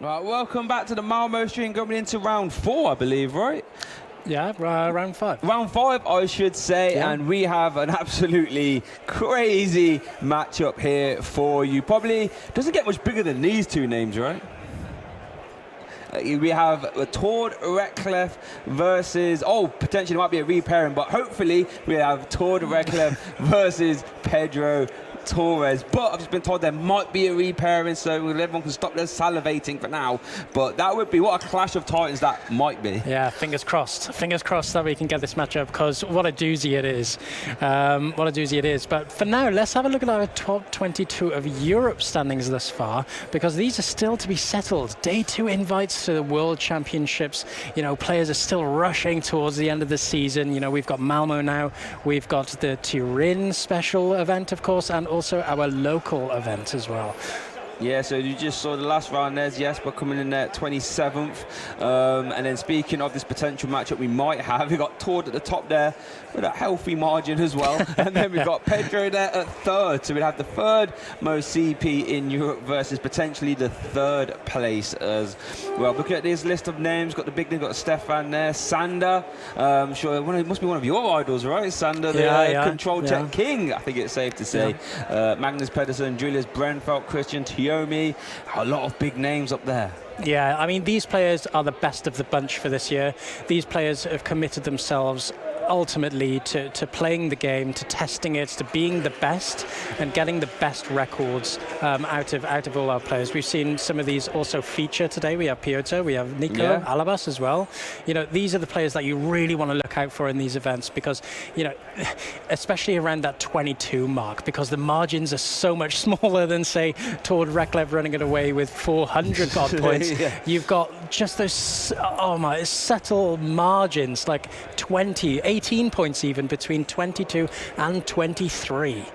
Right, welcome back to the Malmo stream, going into round 4, I believe, right? Yeah, round 5. Round 5, I should say, Yeah. and we have an absolutely crazy matchup here for you. Probably doesn't get much bigger than these two names, right? We have Tord Reklev versus, potentially might be a repairing, but hopefully we have Tord Reklev versus Pedro Torres. But I've just been told there might be a repairing, so everyone can stop their salivating for now. But that would be what a clash of titans that might be. Yeah, fingers crossed. Fingers crossed that we can get this matchup, because what a doozy it is. What a doozy it is. But for now, let's have a look at our top 22 of Europe standings thus far, because these are still to be settled. Day 2 invites to the World Championships. You know, players are still rushing towards the end of the season. You know, we've got Malmo now. We've got the Turin special event, of course, and also our local event as well. Yeah, so you just saw the last round. There's Jesper coming in there at 27th. And then speaking of this potential matchup we might have, we've got Tord at the top there with a healthy margin as well. And then we've got Pedro there at 3rd. So we'd have the 3rd most CP in Europe versus potentially the 3rd place as well. Looking at this list of names, got the big name, got Stefan there, Sander. I'm sure it must be one of your idols, right? Sander, the Control Tech King, I think it's safe to say. Magnus Pedersen, Julius Brenfeldt, Christian Thiomi. A lot of big names up there. Yeah, I mean, these players are the best of the bunch for this year. These players have committed themselves ultimately to playing the game, to testing it, to being the best and getting the best records out of all our players. We've seen some of these also feature today. We have Piotr, we have Nico, Alabas as well. You know, these are the players that you really want to look out for in these events, because, you know, especially around that 22 mark, because the margins are so much smaller than, say, Tord Reklev running it away with 400 odd points. You've got just those, subtle margins, like 20, 18 points even between 22 and 23.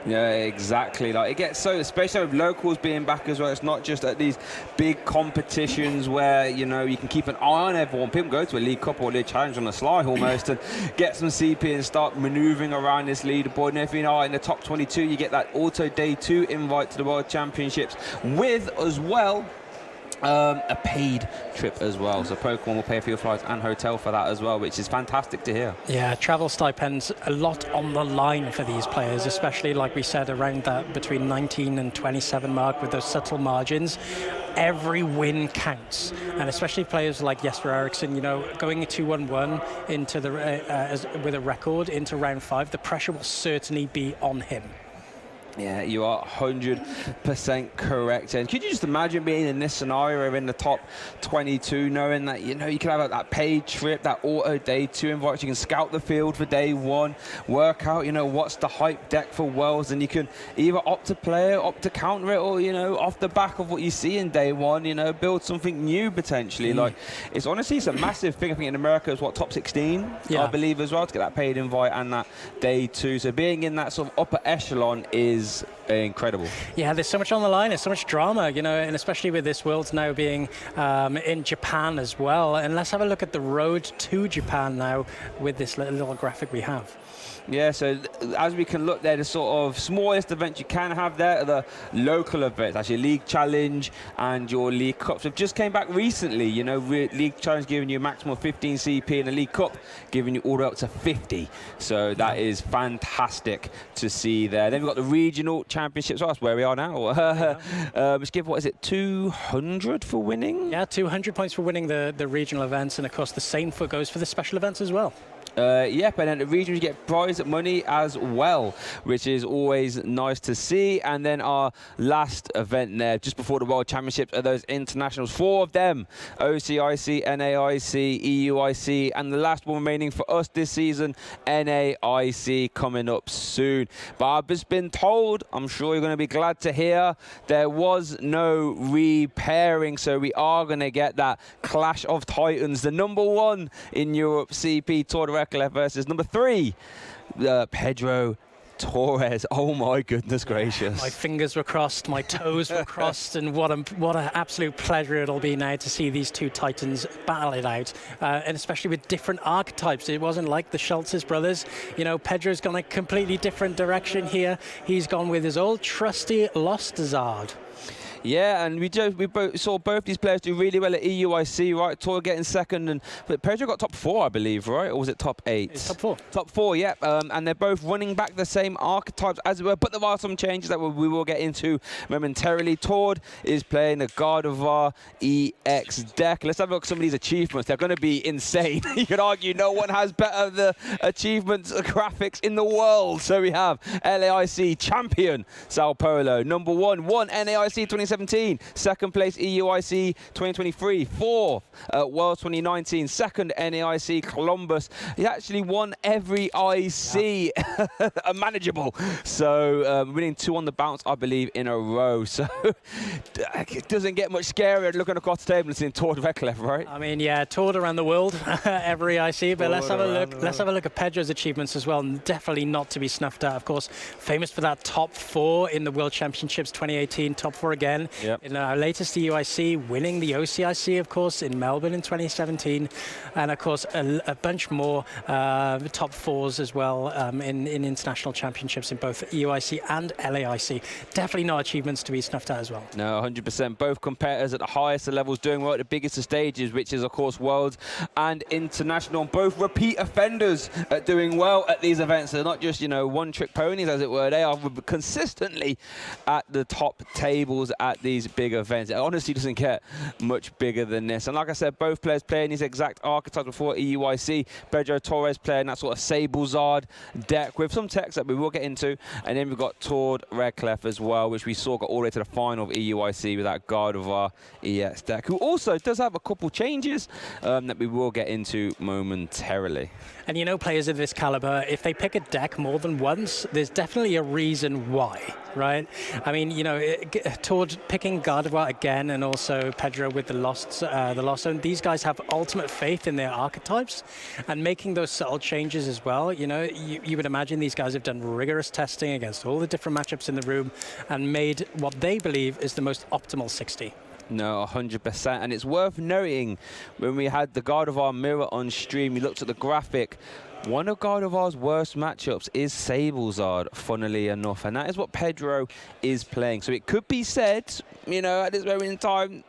Yeah, exactly. Like, it gets so, especially with locals being back as well. It's not just at these big competitions where, you know, you can keep an eye on everyone. People go to a League Cup or League Challenge on the sly almost and get some CP and start manoeuvring around this leaderboard. And if you know in the top 22, you get that auto day 2 invite to the World Championships with as well a paid trip as well. So Pokemon will pay for your flights and hotel for that as well, which is fantastic to hear. Yeah, travel stipends, a lot on the line for these players, especially like we said around that between 19 and 27 mark with those subtle margins. Every win counts, and especially players like Jesper Eriksson, you know, going 2-1-1 into the with a record into round 5, the pressure will certainly be on him. Yeah, you are 100% correct. And could you just imagine being in this scenario in the top 22, knowing that, you know, you can have that paid trip, that auto day 2 invite, you can scout the field for day 1, work out, you know, what's the hype deck for Worlds, and you can either opt to play it, opt to counter it, or, you know, off the back of what you see in day 1, you know, build something new potentially. Like, it's honestly, it's a massive thing. I think in America it's top 16, I believe, as well, to get that paid invite and that day 2. So being in that sort of upper echelon is incredible. Yeah, there's so much on the line, there's so much drama, you know, and especially with this Worlds now being in Japan as well. And let's have a look at the road to Japan now with this little graphic we have. Yeah, so as we can look there, the sort of smallest events you can have there are the local events, actually League Challenge and your League Cups. We've just came back recently, you know, League Challenge giving you a maximum of 15 CP and the League Cup giving you all the way up to 50. So that is fantastic to see there. Then we've got the regional championships. That's where we are now. Let's give, what is it, 200 for winning? Yeah, 200 points for winning the regional events, and of course the same goes for the special events as well. Yep, and then the region you get prize money as well, which is always nice to see. And then our last event there, just before the World Championships, are those internationals. 4 of them: OCIC, NAIC, EUIC, and the last one remaining for us this season, NAIC, coming up soon. But I've just been told, I'm sure you're going to be glad to hear, there was no repairing, so we are going to get that clash of titans. The number 1 in Europe, CP, Tord Reklev versus number 3, Pedro Torres. Oh my goodness gracious. My fingers were crossed, my toes were crossed, and what an absolute pleasure it'll be now to see these two titans battle it out, and especially with different archetypes. It wasn't like the Schultz's brothers. You know, Pedro's gone a completely different direction here. He's gone with his old trusty Lostazard. Yeah, and we both saw both these players do really well at EUIC, right? Tor getting second, but Pedro got top 4, I believe, right? Or was it top 8? It's top 4. Top 4, yeah. And they're both running back the same archetypes as well, but there are some changes that we will get into momentarily. Tord is playing the Gardevoir EX deck. Let's have a look at some of these achievements. They're going to be insane. You could argue no one has better the achievements graphics in the world. So we have LAIC champion Sao Paulo, number 1, won NAIC 2017, second place EUIC 2023, fourth World 2019, second NAIC Columbus. He actually won every IC manageable. So winning 2 on the bounce, I believe, in a row. So it doesn't get much scarier looking across the table and seeing Tord Redcliffe, right? I mean, yeah, toured around the world every IC, but let's have a look. Let's have a look at Pedro's achievements as well. Definitely not to be snuffed at. Of course, famous for that top 4 in the World Championships 2018, top 4 again. Yep. In our latest EUIC, winning the OCIC, of course, in Melbourne in 2017, and of course a bunch more top 4s as well in international championships in both EUIC and LAIC. Definitely not achievements to be snuffed at as well. No, 100%. Both competitors at the highest levels doing well at the biggest of stages, which is, of course, Worlds and International. Both repeat offenders at doing well at these events. They're not just, you know, one-trick ponies, as it were. They are consistently at the top tables at these big events. It honestly doesn't get much bigger than this. And like I said, both players playing these exact archetypes before EUIC. Pedro Torres playing that sort of Sablezard deck with some techs that we will get into. And then we've got Tord Redcliffe as well, which we saw got all the way to the final of EUIC with that Gardevoir EX deck, who also does have a couple changes that we will get into momentarily. And you know, players of this caliber, if they pick a deck more than once, there's definitely a reason why, right? I mean, you know, Tord picking Gardevoir again, and also Pedro with the Lost Zone, these guys have ultimate faith in their archetypes, and making those subtle changes as well. You know, you would imagine these guys have done rigorous testing against all the different matchups in the room and made what they believe is the most optimal 60. No, 100%. And it's worth noting, when we had the Gardevoir mirror on stream, we looked at the graphic. One of Gardevoir's worst matchups is Sablezard, funnily enough. And that is what Pedro is playing. So it could be said, you know, at this moment in time,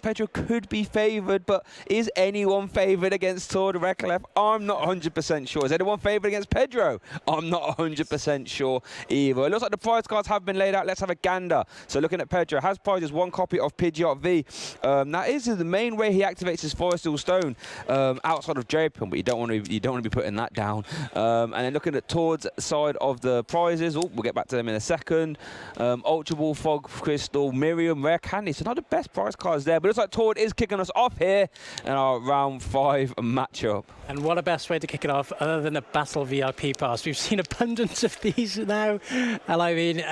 Pedro could be favoured, but is anyone favoured against Tord Redcliffe? I'm not 100% sure. Is anyone favoured against Pedro? I'm not 100% sure either. It looks like the prize cards have been laid out. Let's have a gander. So looking at Pedro, has prizes 1 copy of Pidgeot V. That is the main way he activates his Forestall Stone outside of Drapion, but you don't want to be putting that down. And then looking at Tord's side of the prizes, we'll get back to them in a second. Ultra Ball, Fog Crystal, Miriam, Rare Candy. So not the best prize cards there, but it looks like Tord is kicking us off here in our round 5 matchup. And what a best way to kick it off other than a Battle VIP pass. We've seen abundance of these now, and I mean,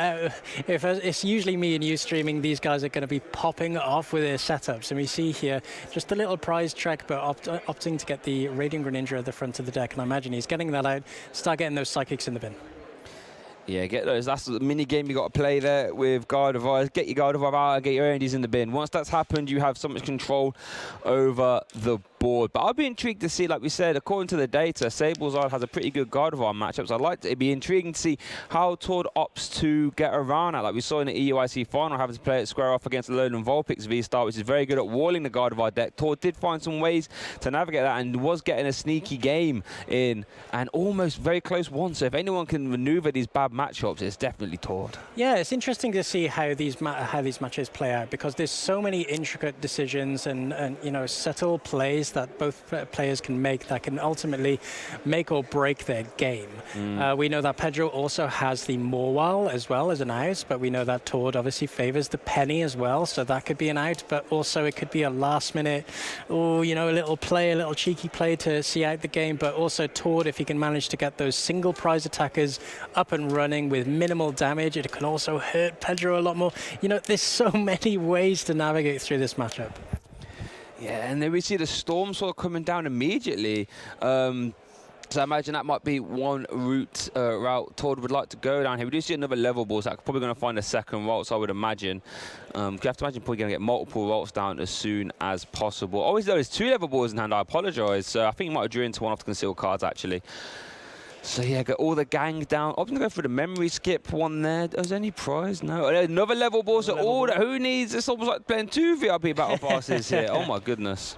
if it's usually me and you streaming, these guys are going to be popping off with their setups. And we see here just a little prize trek, but opting to get the Radiant Greninja at the front of the deck, and I imagine he's getting that out, start getting those Psychics in the bin. Yeah, get those. That's the mini game you got to play there with Gardevoir. Get your Gardevoir out and get your Erdies in the bin. Once that's happened, you have so much control over the board. But I'll be intrigued to see, like we said, according to the data, Sablezard has a pretty good Gardevoir matchup. So it'd be intriguing to see how Tord opts to get around that. Like we saw in the EUIC final, having to play it square off against Alolan Vulpix V-Star, which is very good at walling the Gardevoir deck. Tord did find some ways to navigate that and was getting a sneaky game in, and almost very close one. So if anyone can maneuver these bad matchups, it's definitely Tord. Yeah, it's interesting to see how these matches play out, because there's so many intricate decisions and you know, subtle plays that both players can make that can ultimately make or break their game. We know that Pedro also has the Morwile as well as an out, but we know that Tord obviously favors the Penny as well, so that could be an out, but also it could be a last minute, you know, a little cheeky play to see out the game. But also Tord, if he can manage to get those single prize attackers up and running with minimal damage, it can also hurt Pedro a lot more. You know, there's so many ways to navigate through this matchup. Yeah, and then we see the Storm sort of coming down immediately. So I imagine that might be one route Tord would like to go down here. We do see another level ball, so I'm probably going to find a second Ralts, I would imagine. You have to imagine probably going to get multiple Ralts down as soon as possible. Always though, there's 2 level balls in hand, I apologise. I think he might have drew into one off the concealed cards, actually. So yeah, got all the gang down. I'm gonna go for the memory skip one there. Is there any prize? No. Another level ball. So who needs? It's almost like playing 2 VIP battle passes here. Oh my goodness.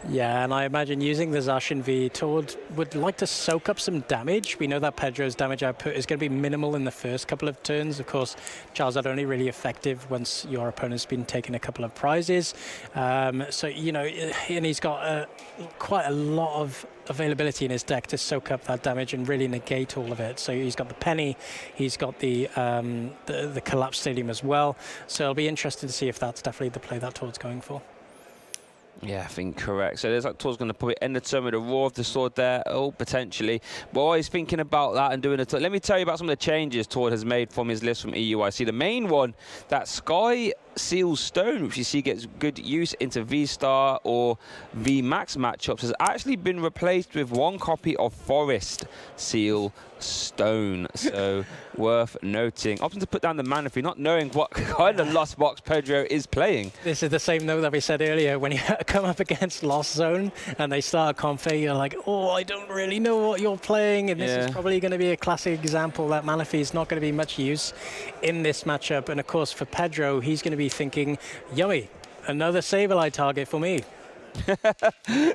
Yeah, and I imagine using the Zacian V, Tord would like to soak up some damage. We know that Pedro's damage output is going to be minimal in the first couple of turns. Of course, Charles are only really effective once your opponent's been taking a couple of prizes. So you know, and he's got quite a lot of availability in his deck to soak up that damage and really negate all of it. So he's got the penny, he's got the collapse stadium as well. So it'll be interesting to see if that's definitely the play that Tord's going for. Yeah, I think correct. So there's like Tord's going to probably end the turn with a Roar of the Sword there. Oh, potentially. But always thinking about that and doing it. Let me tell you about some of the changes Tord has made from his list from EUIC. The main one, that Sky Seal Stone, which you see gets good use into V-Star or V-Max matchups, has actually been replaced with 1 copy of Forest Seal Stone. So worth noting. Option to put down the mana fee, not knowing what kind of Lost Box Pedro is playing. This is the same note that we said earlier. When you come up against Lost Zone and they start a config, you're like, oh, I don't really know what you're playing. And this is probably going to be a classic example that mana fee is not going to be much use in this matchup. And of course, for Pedro, he's going to be thinking, yummy, another Saberlight target for me.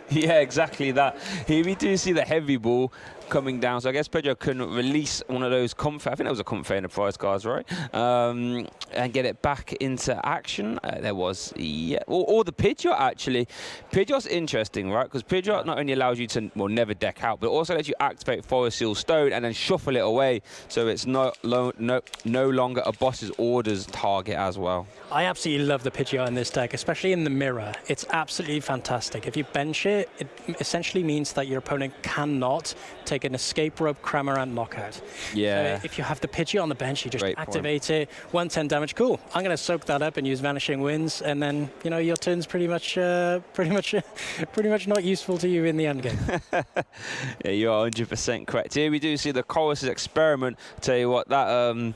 Yeah, exactly that. Here we do see the heavy ball coming down, so I guess Pedro couldn't release one of those comfort. I think that was a comfort enterprise cards, right? And get it back into action. There was, yeah, or the Pidgeot actually. Pidgeot's interesting, right? Because Pidgeot not only allows you to, well, never deck out, but also lets you activate Forest Seal Stone and then shuffle it away, so it's no longer a boss's orders target as well. I absolutely love the Pidgeot in this deck, especially in the mirror. It's absolutely fantastic. If you bench it, it essentially means that your opponent cannot take an escape rope, Cramorant knockout. Yeah. So if you have the Pidgeot on the bench, you just activate it. 110 damage. Cool. I'm going to soak that up and use Vanishing Winds, and then you know your turn's pretty much not useful to you in the end game. Yeah, you are 100% correct. Here we do see the Chorus's Experiment. Tell you what, that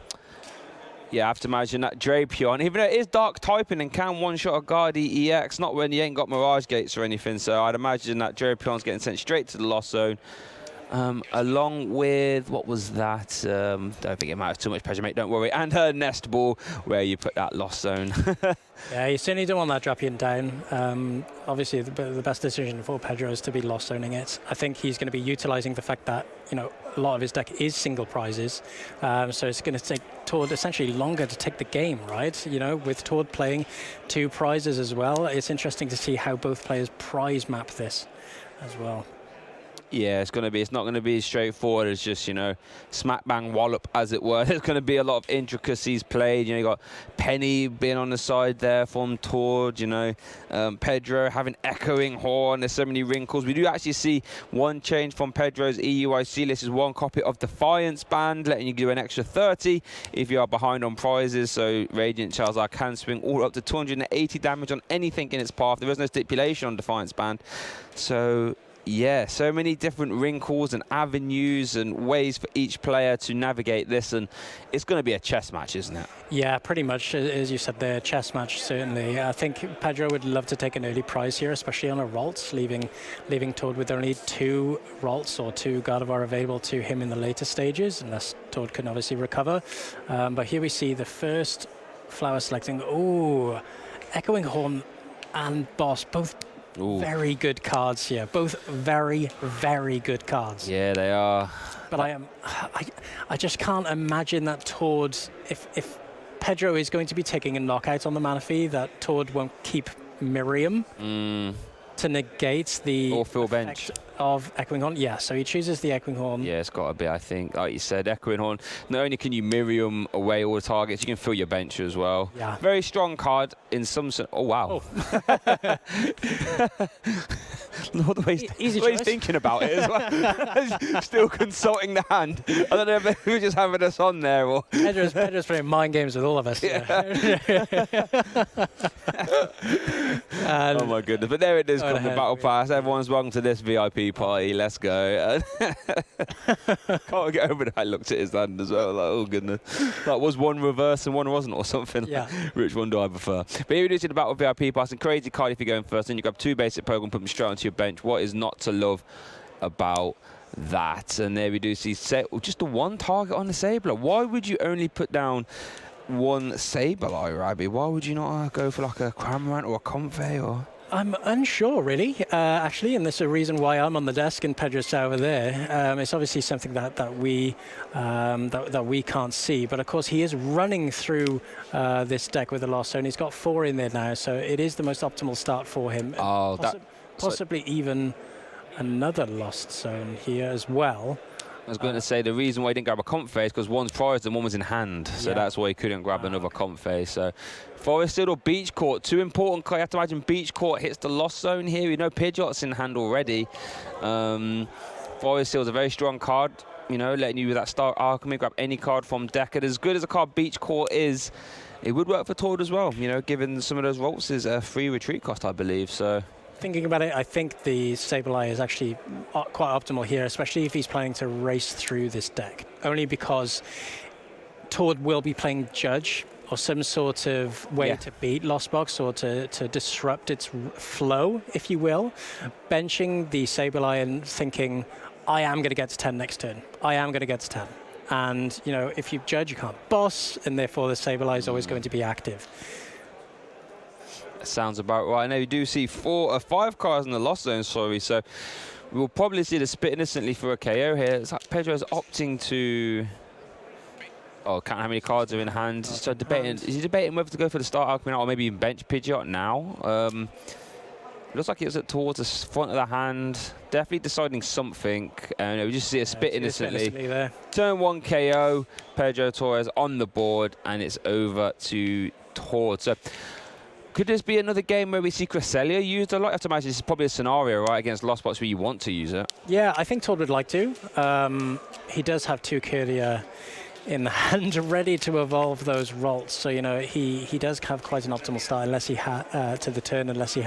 yeah, I have to imagine that Drapion, even though it is dark typing and can one-shot a Guardi EX, not when you ain't got Mirage Gates or anything, so I'd imagine that Drapion's getting sent straight to the Lost Zone. Along with, what was that? Don't think it matters too much, pressure, mate, don't worry. And her Nest Ball, where you put that Lost Zone. Yeah, you certainly don't want that Drapion down. Obviously, the best decision for Pedro is to be Lost Zoning it. I think he's going to be utilizing the fact that, you know, a lot of his deck is single prizes. So it's going to take Tord essentially longer to take the game, right? You know, with Tord playing 2 prizes as well. It's interesting to see how both players prize map this as well. Yeah, it's not going to be as straightforward as just, you know, smack bang wallop, as it were. There's going to be a lot of intricacies played. You know, you got Penny being on the side there from Tord, you know, Pedro having Echoing Horn. There's so many wrinkles. We do actually see one change from Pedro's EUIC list is 1 copy of Defiance Band, letting you do an extra 30 if you are behind on prizes. So Radiant Charizard can swing all up to 280 damage on anything in its path. There is no stipulation on Defiance Band. So yeah, so many different wrinkles and avenues and ways for each player to navigate this, and it's going to be a chess match, isn't it? Yeah, pretty much, as you said there, chess match, certainly. I think Pedro would love to take an early prize here, especially on a Ralts, leaving Tord with only 2 Ralts or 2 Gardevoir available to him in the later stages, unless Tord can obviously recover. But here we see the first flower selecting. Ooh, Echoing Horn and Boss, both very good cards here. Both very, very good cards. Yeah, they are. But I just can't imagine that Tord, if Pedro is going to be taking a knockout on the mana fee, that Tord won't keep Miriam to negate the or full bench of Echoing Horn. Yeah, so he chooses the Echoing Horn. Yeah, it's got to be, I think, like you said, Echoing Horn. Not only can you Miriam away all the targets, you can fill your bench as well. Yeah. Very strong card in some sense. Oh, wow. Oh. Not the way he's thinking about it as well. Still consulting the hand. I don't know if he was just having us on there or... Pedro's playing mind games with all of us. Oh my goodness. But there it is, the Battle Pass. Everyone's welcome to this VIP party. Let's go. Can't get over that. I looked at his hand as well. Like, oh goodness. Like, was one reverse and one wasn't or something? Yeah. Which one do I prefer? But here we do see the Battle VIP Pass. And crazy card if you're going first. Then you grab 2 basic Pokemon, put them straight onto your bench. What is not to love about that. And there we do see just the one target on the Sableye. Why would you only put down one Sableye, Rabbi? Why would you not go for like a Cramorant or a Comfey or? I'm unsure, really, actually, and there's a reason why I'm on the desk and Pedro's over there. It's obviously something that we can't see, but of course he is running through this deck with the Lost Zone. He's got 4 in there now, so it is the most optimal start for him. Oh, possibly even another Lost Zone here as well. I was going to say the reason why he didn't grab a Comfey is because one's prized and one was in hand, so that's why he couldn't grab another Comfey. So Forest Field or Beach Court, 2 important. You have to imagine Beach Court hits the Lost Zone here. We know Pidgeot's in hand already. Forest Field's a very strong card, you know, letting you with that Star Alchemy grab any card from deck. And as good as a card Beach Court is, it would work for Tord as well, you know, given some of those Rolts is a free retreat cost, I believe. So thinking about it, I think the Sableye is actually quite optimal here, especially if he's planning to race through this deck. Only because Tord will be playing Judge or some sort of way to beat Lost Box or to disrupt its flow, if you will. Benching the Sableye and thinking, I am going to get to 10 next turn. I am going to get to 10. And, you know, if you Judge, you can't boss, and therefore the Sableye is always going to be active. Sounds about right. Now we do see 5 cards in the Lost Zone, sorry, so we'll probably see the Spit Innocently for a KO here. It's like Pedro's opting to... Oh, count how many cards are in hand. So debating, is he debating whether to go for the Star Alchemy or maybe even bench Pidgeot now? Looks like it was towards the front of the hand. Definitely deciding something. And we just see a Spit Innocently there. Turn 1 KO. Pedro Torres on the board, and it's over to Tord. So could this be another game where we see Cresselia used a lot? I have to imagine this is probably a scenario, right, against Lost Box where you want to use it. Yeah, I think Tord would like to. He does have 2 Kirlia in the hand ready to evolve those Rolts. So, you know, he does have quite an optimal start unless he to the turn, unless he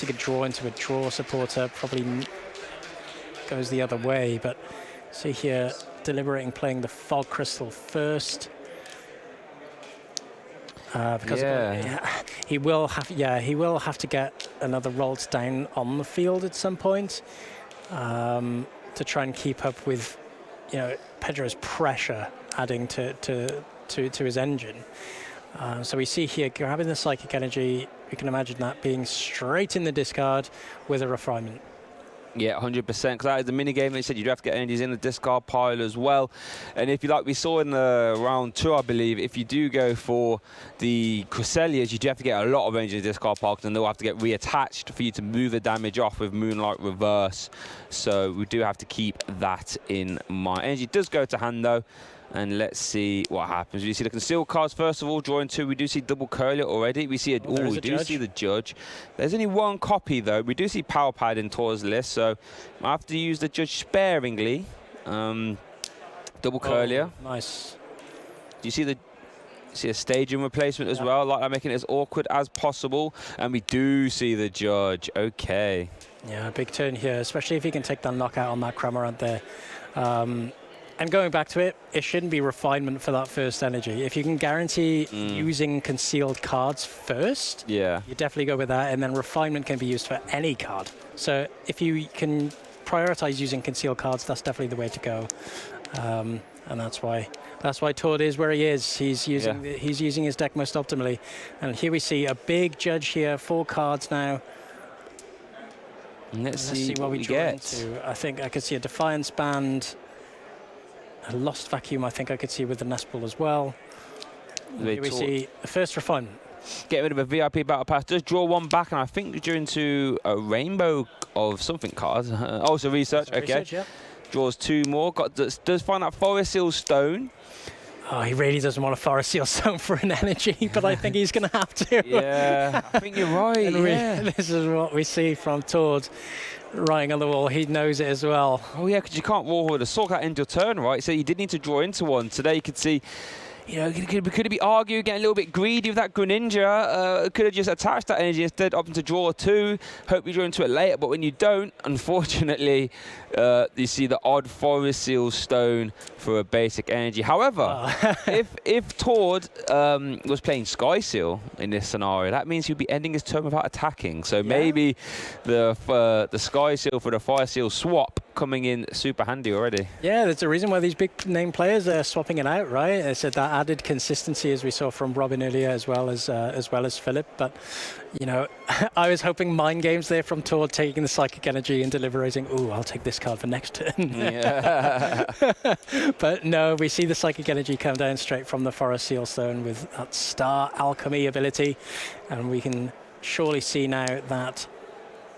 could draw into a draw supporter, probably goes the other way. But see here, deliberating playing the Fog Crystal first. Because he will have to get another Rolts down on the field at some point to try and keep up with, you know, Pedro's pressure adding to his engine. So we see here grabbing the Psychic Energy. We can imagine that being straight in the discard with a Refinement. Yeah, 100%, because that is the mini game. They said you'd have to get energies in the discard pile as well. And if you like, we saw in the round 2, I believe, if you do go for the Cresselias, you do have to get a lot of energies in the discard pile, and they'll have to get reattached for you to move the damage off with Moonlight Reverse. So we do have to keep that in mind. Energy does go to hand, though. And let's see what happens. We see the concealed cards first of all, drawing 2. We do see double Curler already. We see we do see the Judge. There's only 1 copy though. We do see Power Pad in Tord's list, so I have to use the Judge sparingly. Double Curler. Nice. Do you see a staging replacement as well? Like I'm making it as awkward as possible. And we do see the Judge. Okay. Yeah, big turn here, especially if he can take that knockout on that Cramorant there. And going back to it, it shouldn't be Refinement for that first energy. If you can guarantee using concealed cards first, you definitely go with that, and then Refinement can be used for any card. So if you can prioritize using concealed cards, that's definitely the way to go. And that's why Tord is where he is. He's using his deck most optimally. And here we see a big Judge here, 4 cards now. Let's see what we get. I think I could see a Defiance Band. A Lost Vacuum, I think I could see with the Nest Ball as well. Here we see the first Refinement. Get rid of a VIP Battle Pass. Does draw 1 back, and I think due into a rainbow of something card. Also research, okay. Research, yeah. Draws 2 more. Does find that Forest Seal Stone. Oh, he really doesn't want a Forest Seal Stone for an energy, but I think he's going to have to. Yeah, I think you're right. This is what we see from Tord. Writing on the wall, he knows it as well. Oh yeah, because you can't roll with a Soul Cat into your turn, right? So you did need to draw into one. Today you could see, you know, could it be argued, getting a little bit greedy with that Greninja? Could have just attached that energy instead, opting to draw 2. Hope you draw into it later, but when you don't, unfortunately, you see the odd Forest Seal Stone for a basic energy. However, if Tord was playing Sky Seal in this scenario, that means he'd be ending his turn without attacking. So maybe the Sky Seal for the Fire Seal swap coming in super handy already. Yeah, there's a reason why these big name players are swapping it out, right? It's that added consistency, as we saw from Robin earlier, as well as Philip. But I was hoping mind games there from Tor, taking the psychic energy and deliberating. Ooh, I'll take this card for next turn. Yeah. But no, we see the psychic energy come down straight from the Forest Sealstone with that Star Alchemy ability, and we can surely see now that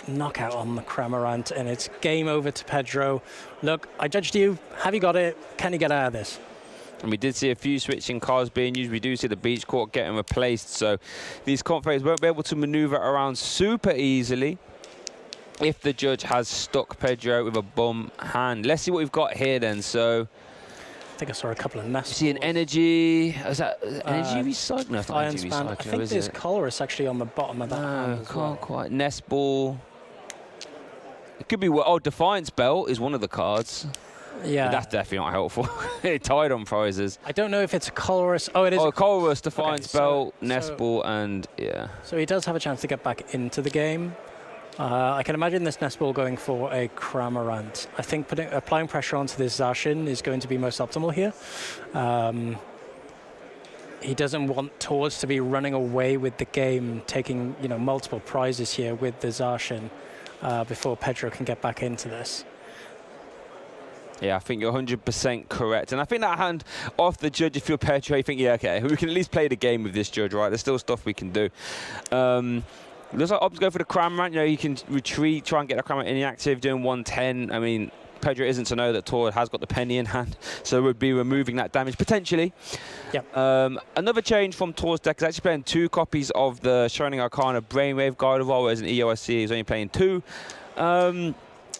knockout on the Cramorant, and it's game over to Pedro. Look, I judged you. Have you got it? Can you get out of this? And we did see a few switching cards being used. We do see the beach court getting replaced, so these comp players won't be able to maneuver around super easily if the judge has stuck Pedro with a bum hand. Let's see what we've got here then. So I think I saw a couple of nests. See an energy. Is that energy recycling? No, it's not energy recycling. I think there's Colress actually on the bottom of that. No, can't quite. Nest ball. It could be. Oh, Defiance Belt is one of the cards. Yeah. But that's definitely not helpful. It tied on prizes. I don't know if it's a Colress. Oh, it is. Oh, Colress, Defiance Belt, so Nest Ball, and yeah. So he does have a chance to get back into the game. I can imagine this Nest Ball going for a Cramorant. I think applying pressure onto this Zacian is going to be most optimal here. He doesn't want Tords to be running away with the game, taking multiple prizes here with the Zacian before Pedro can get back into this. Yeah, I think you're 100% correct. And I think that hand off the judge, if you're Pedro, you think, yeah, okay, we can at least play the game with this judge, right? There's still stuff we can do. Looks like Ob's go for the Cramorant. You can retreat, try and get the Cramorant inactive, doing 110. I mean, Pedro isn't to know that Tor has got the penny in hand, so would be removing that damage potentially. Yep. Another change from Tor's deck is actually playing 2 copies of the Shining Arcana Brainwave Gardevoir, whereas in EOSC he's only playing 2.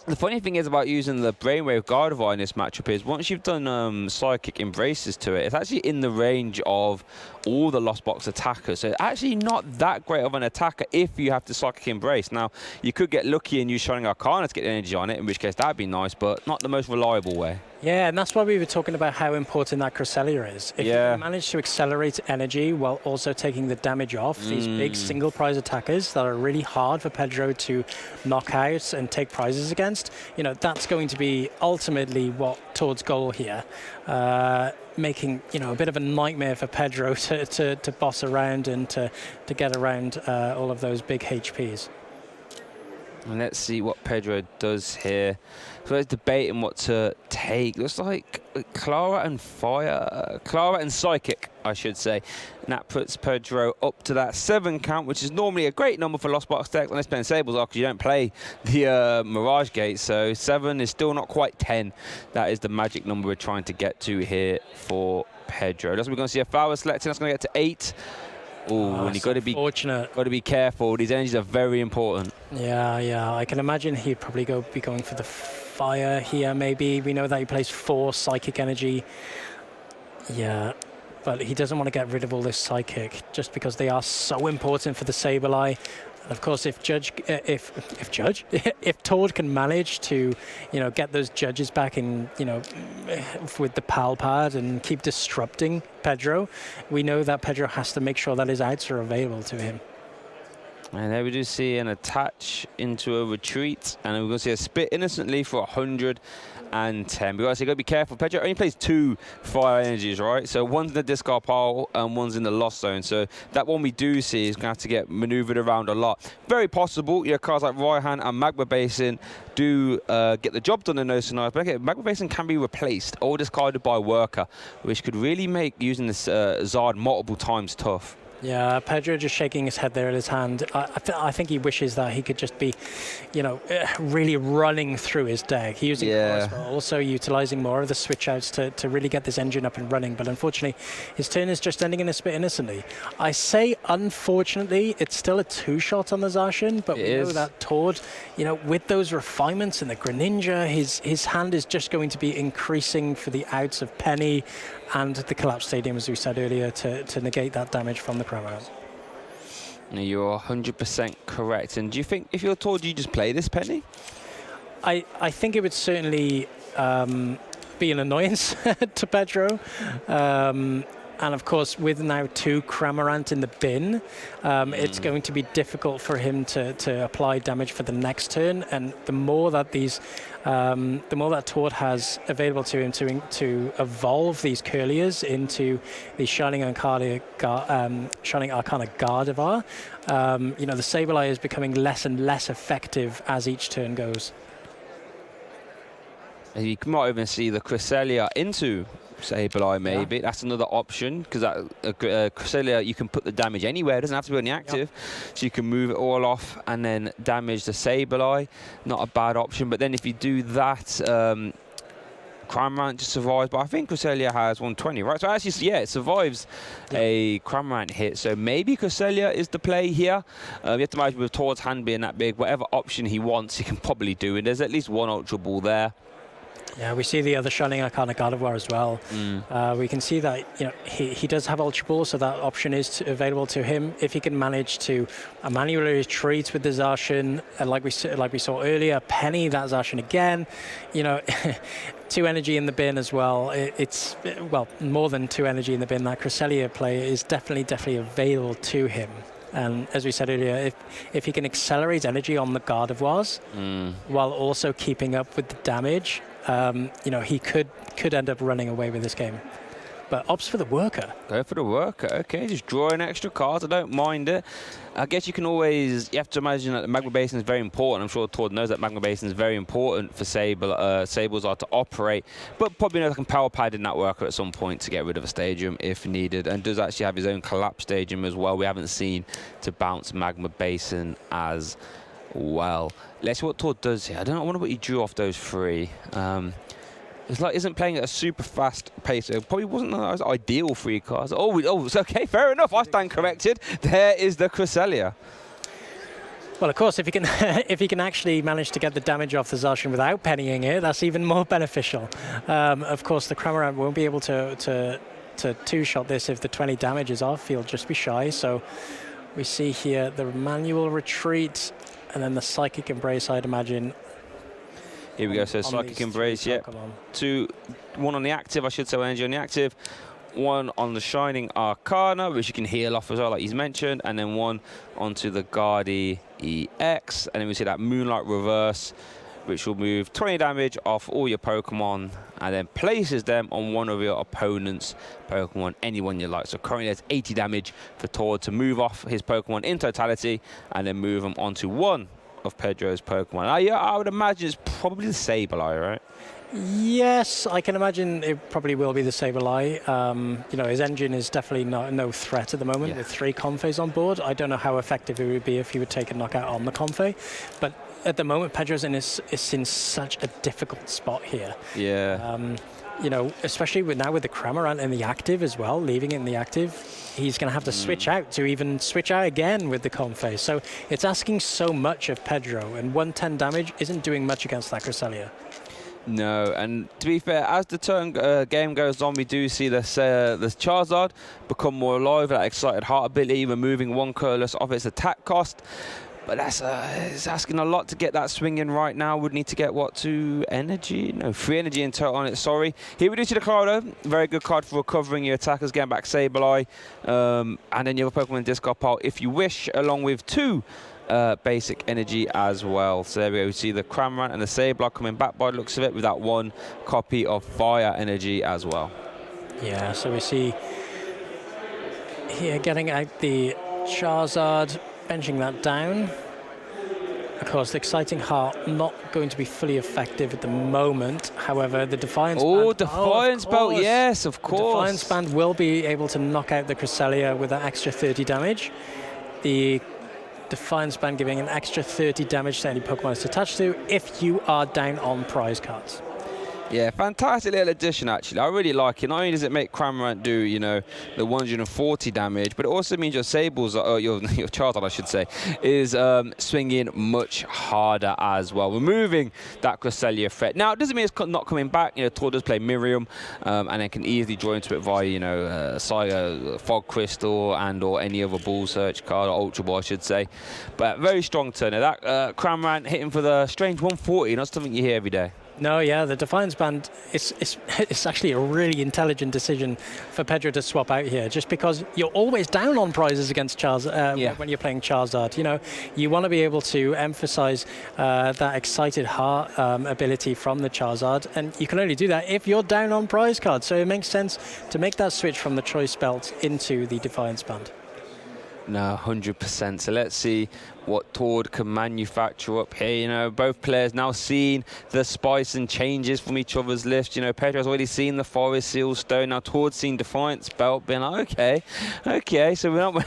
The funny thing is about using the Brainwave Gardevoir in this matchup is once you've done Psychic Embraces to it, it's actually in the range of all the Lost Box attackers. So it's actually not that great of an attacker if you have to Psychic Embrace. Now, you could get lucky and use Shining Arcana to get the energy on it, in which case that'd be nice, but not the most reliable way. Yeah, and that's why we were talking about how important that Cresselia is. If you can manage to accelerate energy while also taking the damage off these big single prize attackers that are really hard for Pedro to knock out and take prizes against, that's going to be ultimately what Tor's goal here. Making a bit of a nightmare for Pedro to boss around and to get around all of those big HPs. And let's see what Pedro does here. So he's debating what to take. Looks like Clara and Fire. Clara and Psychic, I should say. And that puts Pedro up to that 7 count, which is normally a great number for Lost Box deck. Unless playing Sables are, because you don't play the Mirage Gate. So 7 is still not quite 10. That is the magic number we're trying to get to here for Pedro. That's what we're going to see a Flower selecting. That's going to get to 8. Oh, and you've got to be careful. These energies are very important. Yeah. I can imagine he'd probably be going for the Fire here, maybe. We know that he plays 4 Psychic Energy. Yeah, but he doesn't want to get rid of all this Psychic just because they are so important for the Sableye. And of course, if Tord can manage to, get those judges back in, with the PAL pad and keep disrupting Pedro, we know that Pedro has to make sure that his outs are available to him. And there we do see an attach into a retreat, and we're going to see a spit innocently for 110. But you've got to be careful. Pedro only plays 2 fire energies, right? So one's in the discard pile and one's in the lost zone. So that one we do see is going to have to get maneuvered around a lot. Very possible. Cards like Raihan and Magma Basin do get the job done in those scenarios. But okay, Magma Basin can be replaced or discarded by Worker, which could really make using this Zard multiple times tough. Yeah, Pedro just shaking his head there at his hand. I think he wishes that he could just be, really running through his deck, using Chorus, but also utilizing more of the switch outs to really get this engine up and running. But unfortunately, his turn is just ending in a spit innocently. I say unfortunately, it's still a 2-shot on the Zacian, but we know that Tord, with those refinements and the Greninja, his hand is just going to be increasing for the outs of Penny and the Collapse Stadium, as we said earlier, to negate that damage from the Cramorant. You're 100% correct. And do you think, if you're told you just play this Penny? I think it would certainly be an annoyance to Pedro. And of course, with now 2 Cramorant in the bin, it's going to be difficult for him to apply damage for the next turn. And the more that Tord has available to him to evolve these Curliers into the Shining Arcana Gardevoir, the Sableye is becoming less and less effective as each turn goes. And you might even see the Cresselia into Sableye, maybe. Yeah. That's another option, because Cresselia, you can put the damage anywhere. It doesn't have to be on the active. Yep. So you can move it all off and then damage the Sableye. Not a bad option. But then if you do that, Cramorant just survives. But I think Cresselia has 120, right? So actually, yeah, it survives a Cramorant hit. So maybe Cresselia is the play here. You have to imagine with Tord's hand being that big, whatever option he wants, he can probably do. And there's at least one Ultra Ball there. Yeah, we see the other Shining Arcana Gardevoir as well. We can see that he does have Ultra Ball, so that option is available to him. If he can manage to manually retreat with the Zacian, and like we saw earlier, penny that Zacian again, 2 energy in the bin as well. It's more than 2 energy in the bin. That Cresselia play is definitely available to him. And as we said earlier, if he can accelerate energy on the Gardevoirs while also keeping up with the damage, he could end up running away with this game. But opts for the worker. Go for the worker. Okay, just drawing extra cards. I don't mind it. I guess you have to imagine that the Magma Basin is very important. I'm sure Tord knows that Magma Basin is very important for Sablezard to operate, but probably knows I can power pad in that worker at some point to get rid of a stadium if needed, and does actually have his own collapse stadium as well. We haven't seen to bounce Magma Basin as well. Let's see what Tord does here. I wonder what he drew off those 3. It's like isn't playing at a super fast pace. It probably wasn't the ideal 3 cards. Oh, it's okay, fair enough. I stand corrected. There is the Cresselia. Well, of course, if he can if he can actually manage to get the damage off the Zacian without pennying it, that's even more beneficial. Of course, the Cramorant won't be able to 2-shot this if the 20 damage is off. He'll just be shy. So we see here the manual retreat and then the Psychic Embrace, I'd imagine. Here we go, so Psychic Embrace, yeah. 1 on the active, I should say, energy on the active. 1 on the Shining Arcana, which you can heal off as well, like he's mentioned. And then 1 onto the Guardi EX. And then we see that Moonlight Reverse, which will move 20 damage off all your Pokemon and then places them on one of your opponent's Pokemon, anyone you like. So currently there's 80 damage for Tord to move off his Pokemon in totality and then move them onto one of Pedro's Pokemon. I would imagine it's probably the Sableye, right? Yes, I can imagine it probably will be the Sableye. His engine is definitely no threat at the moment with 3 Confes on board. I don't know how effective it would be if he would take a knockout on the Confe, but at the moment Pedro's is in such a difficult spot here. Yeah. Especially with the Cramorant in the active as well, leaving it in the active, he's going to have to switch out to even switch out again with the Confe. So it's asking so much of Pedro, and 110 damage isn't doing much against that Cresselia. No, and to be fair, as the game goes on, we do see the Charizard become more alive, that excited heart ability, removing 1 colorless off its attack cost. But that's it's asking a lot to get that swing in right now. Would need to get, 2 energy? No, 3 energy in total on it, sorry. Here we do see the Claro. Very good card for recovering your attackers, getting back Sableye. And then you have a Pokemon discard pile if you wish, along with 2 basic energy as well. So there we go. We see the Cramorant and the Sableye coming back by the looks of it with that 1 copy of fire energy as well. Yeah, so we see here getting out the Charizard, benching that down. Of course, the Exciting Heart not going to be fully effective at the moment. However, the Defiance Band... Oh, Defiance Belt, yes, of course. The Defiance Band will be able to knock out the Cresselia with that extra 30 damage. The Defiance Band giving an extra 30 damage to any Pokemon it's attached to if you are down on prize cards. Yeah, fantastic little addition, actually. I really like it. Not only does it make Cramorant do, the 140 damage, but it also means your your Charizard, I should say, is swinging much harder as well, removing that Cresselia threat. Now, it doesn't mean it's not coming back. Tord does play Miriam, and it can easily draw into it via, Fog Crystal or any other Ball Search card, or Ultra Ball, I should say. But very strong turn. That Cramorant hitting for the strange 140, not something you hear every day. No, yeah, the Defiance Band, it's actually a really intelligent decision for Pedro to swap out here, just because you're always down on prizes against Charles when you're playing Charizard. You know, you want to be able to emphasize that excited heart ability from the Charizard, and you can only do that if you're down on prize cards. So it makes sense to make that switch from the Choice Belt into the Defiance Band. No, 100%. So let's see what Tord can manufacture up here. You know, both players now seeing the spice and changes from each other's list. You know, Pedro's already seen the Forest Seal Stone. Now Tord's seen Defiance Belt, being like, okay. So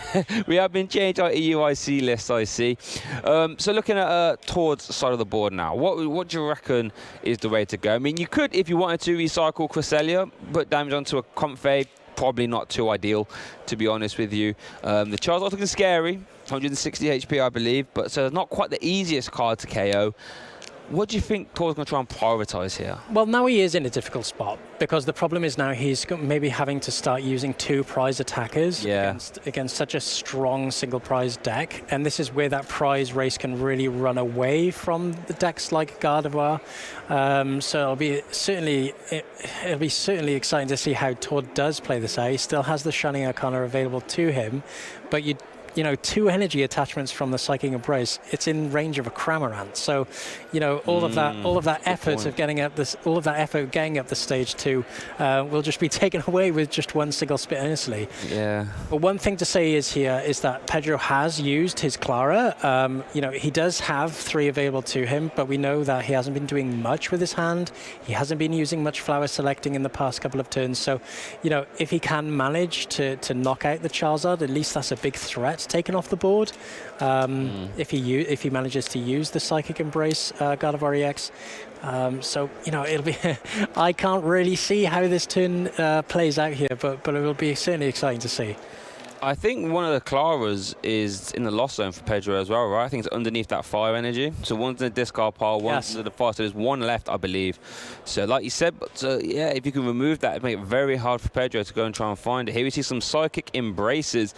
we have been changed our EUIC list, I see. So looking at Tord's side of the board now, what do you reckon is the way to go? I mean, you could, if you wanted to, recycle Cresselia, put damage onto a Comfey. Probably not too ideal, to be honest with you. The Charizard's looking scary, 160 HP, I believe, but so not quite the easiest card to KO. What do you think Tord's going to try and prioritize here? Well, now he is in a difficult spot, because the problem is now he's maybe having to start using 2 prize attackers against such a strong single prize deck, and this is where that prize race can really run away from the decks like Gardevoir. So it'll be certainly exciting to see how Tord does play this out. He still has the Shining Arcana available to him, but you know, 2 energy attachments from the Psychic Embrace, it's in range of a Cramorant. So, you know, all of that effort of getting up the stage 2 will just be taken away with just 1 single spit initially. Yeah. But one thing to say is that Pedro has used his Clara. You know, he does have 3 available to him, but we know that he hasn't been doing much with his hand. He hasn't been using much flower selecting in the past couple of turns. So, you know, if he can manage to knock out the Charizard, at least that's a big threat taken off the board. If he manages to use the Psychic Embrace Gardevoir EX. So, you know, it'll be I can't really see how this turn plays out here, but it will be certainly exciting to see. I think one of the Claras is in the loss zone for Pedro as well, right? I think it's underneath that fire energy. So one's in the discard pile, one's in the fire. So there's 1 left, I believe. So like you said, but yeah, if you can remove that, it'd make it very hard for Pedro to go and try and find it. Here we see some Psychic Embraces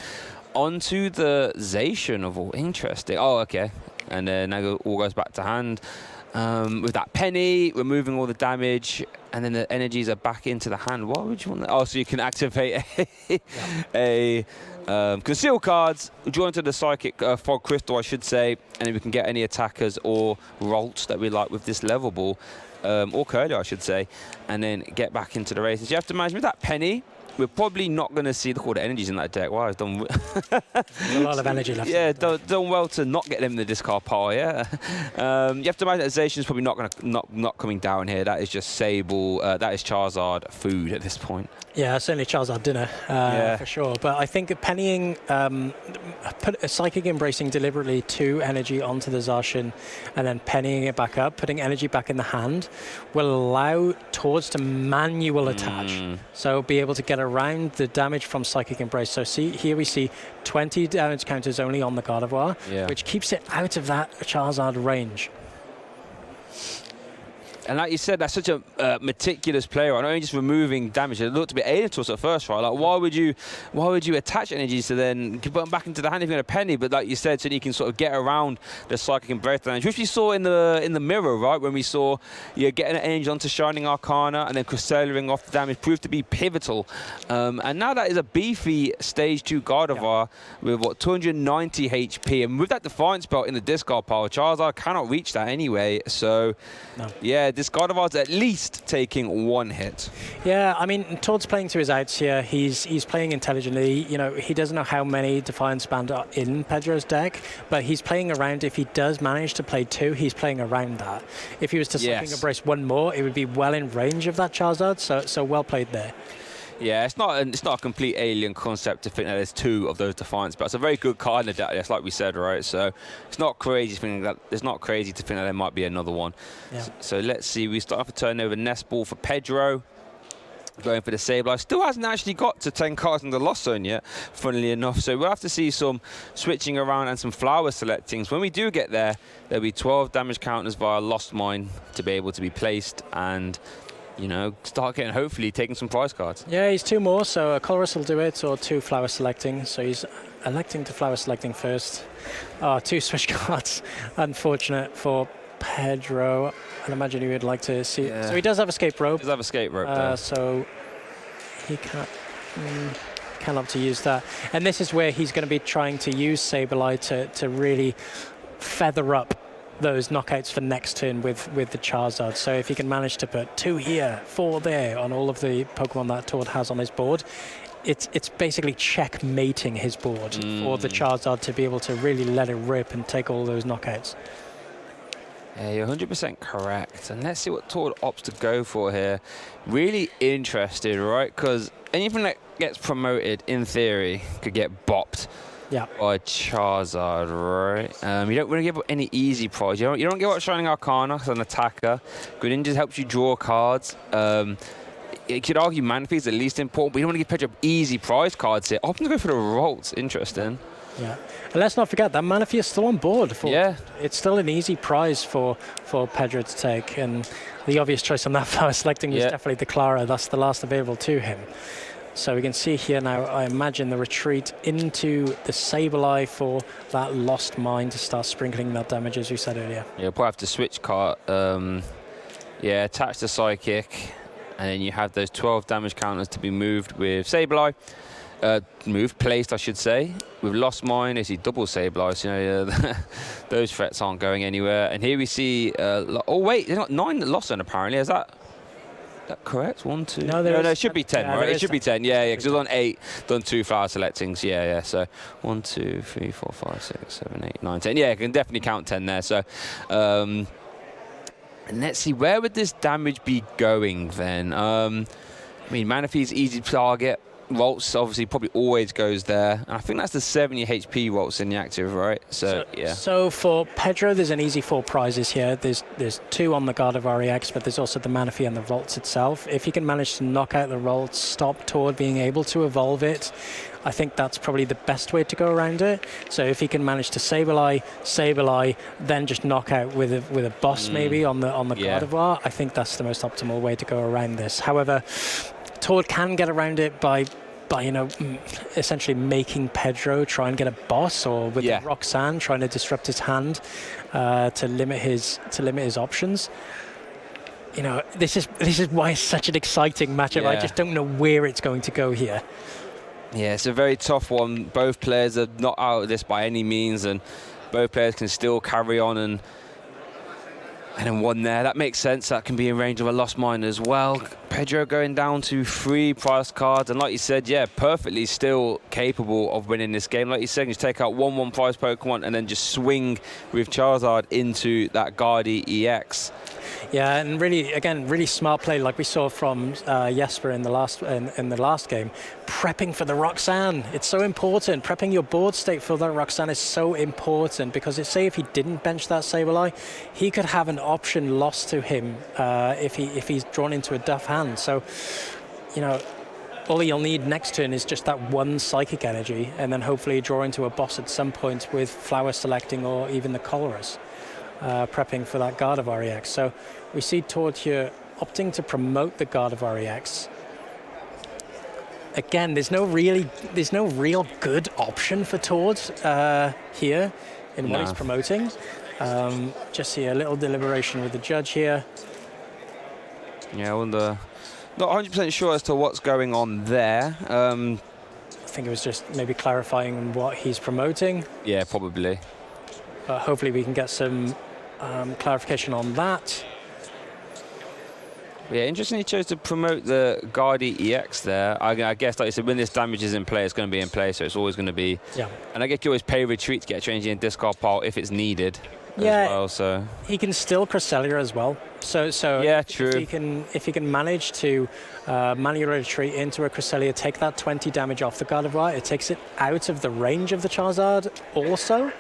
onto the Zacian of all. Interesting. Oh, okay. And then now all goes back to hand. With that penny, removing all the damage, and then the energies are back into the hand. Why would you want that? Oh, so you can activate a conceal cards, join to the Psychic Fog Crystal, I should say, and then we can get any attackers or Rolts that we like with this level ball, or Curly, I should say, and then get back into the races. You have to manage with that penny. We're probably not going to see the energies in that deck. Wow, I've done a lot of energy left. Yeah, done well to not get them in the discard pile. Yeah, you have to imagine that Zacian is probably not coming down here. That is just Sable. That is Charizard food at this point. Yeah, certainly Charizard dinner for sure. But I think pennying, put a Psychic Embracing deliberately 2 energy onto the Zacian, and then pennying it back up, putting energy back in the hand, will allow Tords to manual attach. So be able to get around the damage from Psychic Embrace. So see, here we see 20 damage counters only on the Gardevoir, which keeps it out of that Charizard range. And like you said, that's such a meticulous player. I know just removing damage. It looked a bit alien to us at first, right? Like, why would you attach energies to then put them back into the hand if you're going to penny? But like you said, so you can sort of get around the Psychic Embrace damage, which we saw in the mirror, right? When we saw getting an energy onto Shining Arcana and then Cresselia off the damage proved to be pivotal. And now that is a beefy stage 2 Gardevoir with what 290 HP, and with that Defiance Belt in the discard pile, Charizard cannot reach that anyway. So yeah. This Gardevoir's at least taking 1 hit. Yeah, I mean, Todd's playing to his outs here. He's playing intelligently. You know, he doesn't know how many Defiance Band are in Pedro's deck, but he's playing around. If he does manage to play 2, he's playing around that. If he was to Psychic Embrace 1 more, it would be well in range of that Charizard. So well played there. Yeah, it's not a complete alien concept to think that there's 2 of those Defiance Belts. It's a very good card in the deck, that's like we said, right? So it's not crazy to think that there might be another one. Yeah. So let's see. We start off a turn over Nest Ball for Pedro. Going for the Sableye. Still hasn't actually got to 10 cards in the Lost Zone yet, funnily enough. So we'll have to see some switching around and some flower selectings. When we do get there, there'll be 12 damage counters via Lost Mine to be able to be placed, and you know, start getting, hopefully, taking some prize cards. Yeah, he's 2 more, so a Colress will do it, or 2 flower selecting. So he's electing to flower selecting first. 2 switch cards. Unfortunate for Pedro. I'd imagine he would like to see. So he does have escape rope. Does have escape rope there. So he can't. Can opt to use that. And this is where he's going to be trying to use Sableye to really feather up those knockouts for next turn with the Charizard. So if he can manage to put 2 here, 4 there on all of the Pokemon that Toad has on his board, it's basically checkmating his board for the Charizard to be able to really let it rip and take all those knockouts. Yeah, you're 100% correct. And let's see what Toad opts to go for here. Really interested, right? Because anything that gets promoted, in theory, could get bopped by Charizard, right? You don't really give up any easy prize. You don't give up Shining Arcana as an attacker. Greninja helps you draw cards. You could argue Manaphy is the least important, but you don't want to give Pedro easy prize cards here. Opting to go for the Rolts. Interesting. Yeah, and let's not forget that Manaphy is still on board. It's still an easy prize for Pedro to take, and the obvious choice on that flower selecting was definitely the Clara. That's the last available to him. So we can see here now, I imagine the retreat into the Sableye for that Lost Mine to start sprinkling that damage, as you said earlier. Yeah, we'll probably have to switch card. Attach the Psychic, and then you have those 12 damage counters to be moved with Sableye. Placed, I should say. With Lost Mine, is he double Sableye? So, those threats aren't going anywhere. And here we see, oh wait, there's not 9 lost on apparently. Is that correct? 1, 2. No, it should be 10, right? It should be 10. Yeah, because it was on 8. Done 2 flower selectings. Yeah. So 1, 2, 3, 4, 5, 6, 7, 8, 9, 10. Yeah, I can definitely count 10 there. So, and let's see, where would this damage be going then? I mean, Manaphy's easy to target. Rolts obviously probably always goes there, and I think that's the 70 HP Rolts in the active, right? So yeah. So for Pedro, there's an easy 4 prizes here. There's 2 on the Gardevoir EX, but there's also the Manaphy and the Rolts itself. If he can manage to knock out the Rolts, stop Toad being able to evolve it, I think that's probably the best way to go around it. So if he can manage to Sableye, then just knock out with a boss maybe on the Gardevoir, I think that's the most optimal way to go around this. However, Toad can get around it by essentially making Pedro try and get a boss, or with Roxanne trying to disrupt his hand to limit his options. This is why it's such an exciting matchup. I just don't know where it's going to go here. Yeah, it's a very tough one. Both players are not out of this by any means, and both players can still carry on and then 1 there. That makes sense. That can be in range of a Lost Mine as well. Pedro going down to 3 prize cards, and like you said, perfectly still capable of winning this game. Like you said, just take out 1/1 prize Pokemon and then just swing with Charizard into that Guardi EX. Yeah, and really smart play, like we saw from Jesper in the last game. Prepping for the Roxanne, it's so important. Prepping your board state for that Roxanne is so important, because say if he didn't bench that Sableye, he could have an option lost to him if he's drawn into a duff hand. So, all you'll need next turn is just that 1 Psychic Energy, and then hopefully draw into a boss at some point with Flower Selecting or even the Colress. Prepping for that Gardevoir EX. So we see Toad here opting to promote the Gardevoir EX. Again, there's no real good option for Toad here in what he's promoting. Just see a little deliberation with the judge here. Yeah, I wonder. Not 100% sure as to what's going on there. I think it was just maybe clarifying what he's promoting. Yeah, probably. But hopefully we can get some clarification on that. Yeah, interesting he chose to promote the Guardi EX there. I guess, like you said, when this damage is in play, it's going to be in play, so it's always going to be. Yeah. And I guess you always pay retreat to get a change in discard pile if it's needed. Yeah. As well, so he can still Cresselia as well. So yeah, true. If he can manage to manually retreat into a Cresselia, take that 20 damage off the Gardevoir, it takes it out of the range of the Charizard also.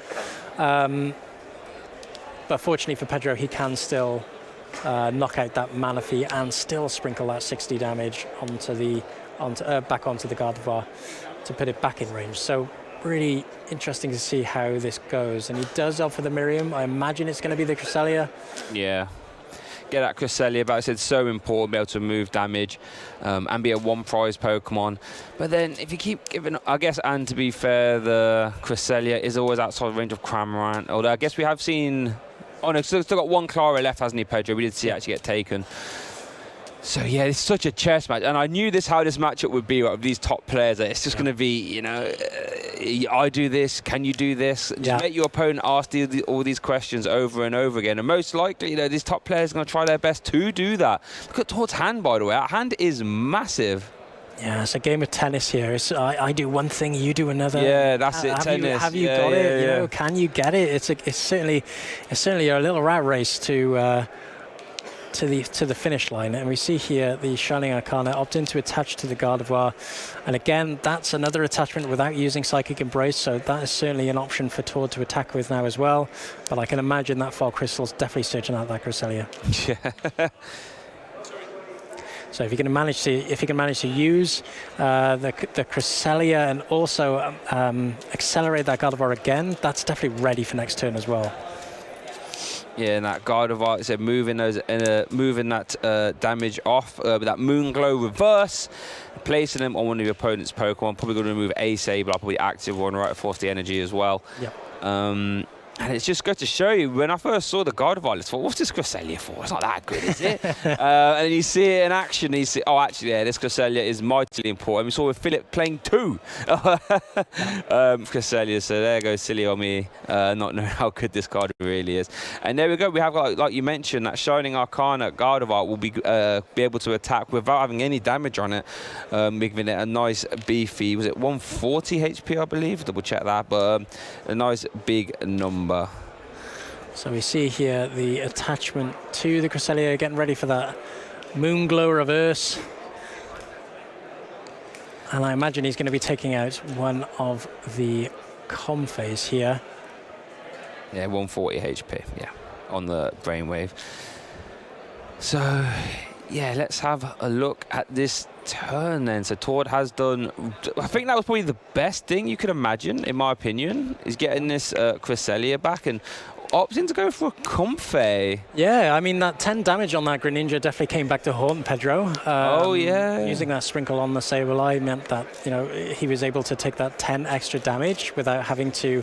But fortunately for Pedro, he can still knock out that Manaphy and still sprinkle that 60 damage back onto the Gardevoir to put it back in range. So really interesting to see how this goes. And he does opt for the Miriam. I imagine it's going to be the Cresselia. Yeah. Get that Cresselia, but I said so important, be able to move damage and be a 1 prize Pokemon. But then if you keep giving, I guess, and to be fair, the Cresselia is always outside the range of Cramorant. Although I guess we have seen Oh no, still got one Clara left, hasn't he, Pedro? We did see it actually get taken. So yeah, it's such a chess match, and I knew how this matchup would be, right, with these top players. It's just going to be, you know, I do this, can you do this? Just make your opponent ask all these questions over and over again, and most likely, you know, these top players are going to try their best to do that. Look at Tord's hand, by the way. Our hand is massive. Yeah, it's a game of tennis here. It's, I do one thing, you do another. Yeah, that's it. Tennis. Have you got it? You know, can you get it? It's certainly a little rat race to the finish line. And we see here the Shining Arcana opt in to attach to the Gardevoir, and again, that's another attachment without using Psychic Embrace. So that is certainly an option for Tord to attack with now as well. But I can imagine that Fog Crystal's definitely searching out that Cresselia. Yeah. So if you can manage to use the Cresselia and also accelerate that Gardevoir again, that's definitely ready for next turn as well. Yeah, and that Gardevoir, so moving that damage off with that Moonglow reverse, placing them on one of your opponent's Pokemon. Probably going to remove a Sableye, probably active one, right? Force the energy as well. Yep. And it's just good to show you, when I first saw the Gardevoir, I thought, what's this Cresselia for? It's not that good, is it? And you see it in action, you see, oh, actually, yeah, this Cresselia is mightily important. We saw with Philip playing 2 Cresselia, so there goes silly on me, not knowing how good this card really is. And there we go, we have, like you mentioned, that Shining Arcana Gardevoir will be able to attack without having any damage on it, giving it a nice beefy, was it 140 HP, I believe? Double check that, but a nice big number. So we see here the attachment to the Cresselia, getting ready for that Moonglow reverse. And I imagine he's going to be taking out one of the Comphase here. Yeah, 140 HP, yeah, on the Brainwave. So, yeah, let's have a look at this turn then. So Tord has done, I think that was probably the best thing you could imagine, in my opinion, is getting this Cresselia back and opting to go for a Comfey. Yeah, I mean, that 10 damage on that Greninja definitely came back to haunt Pedro. Oh, yeah. Using that Sprinkle on the Sableye meant that, you know, he was able to take that 10 extra damage without having to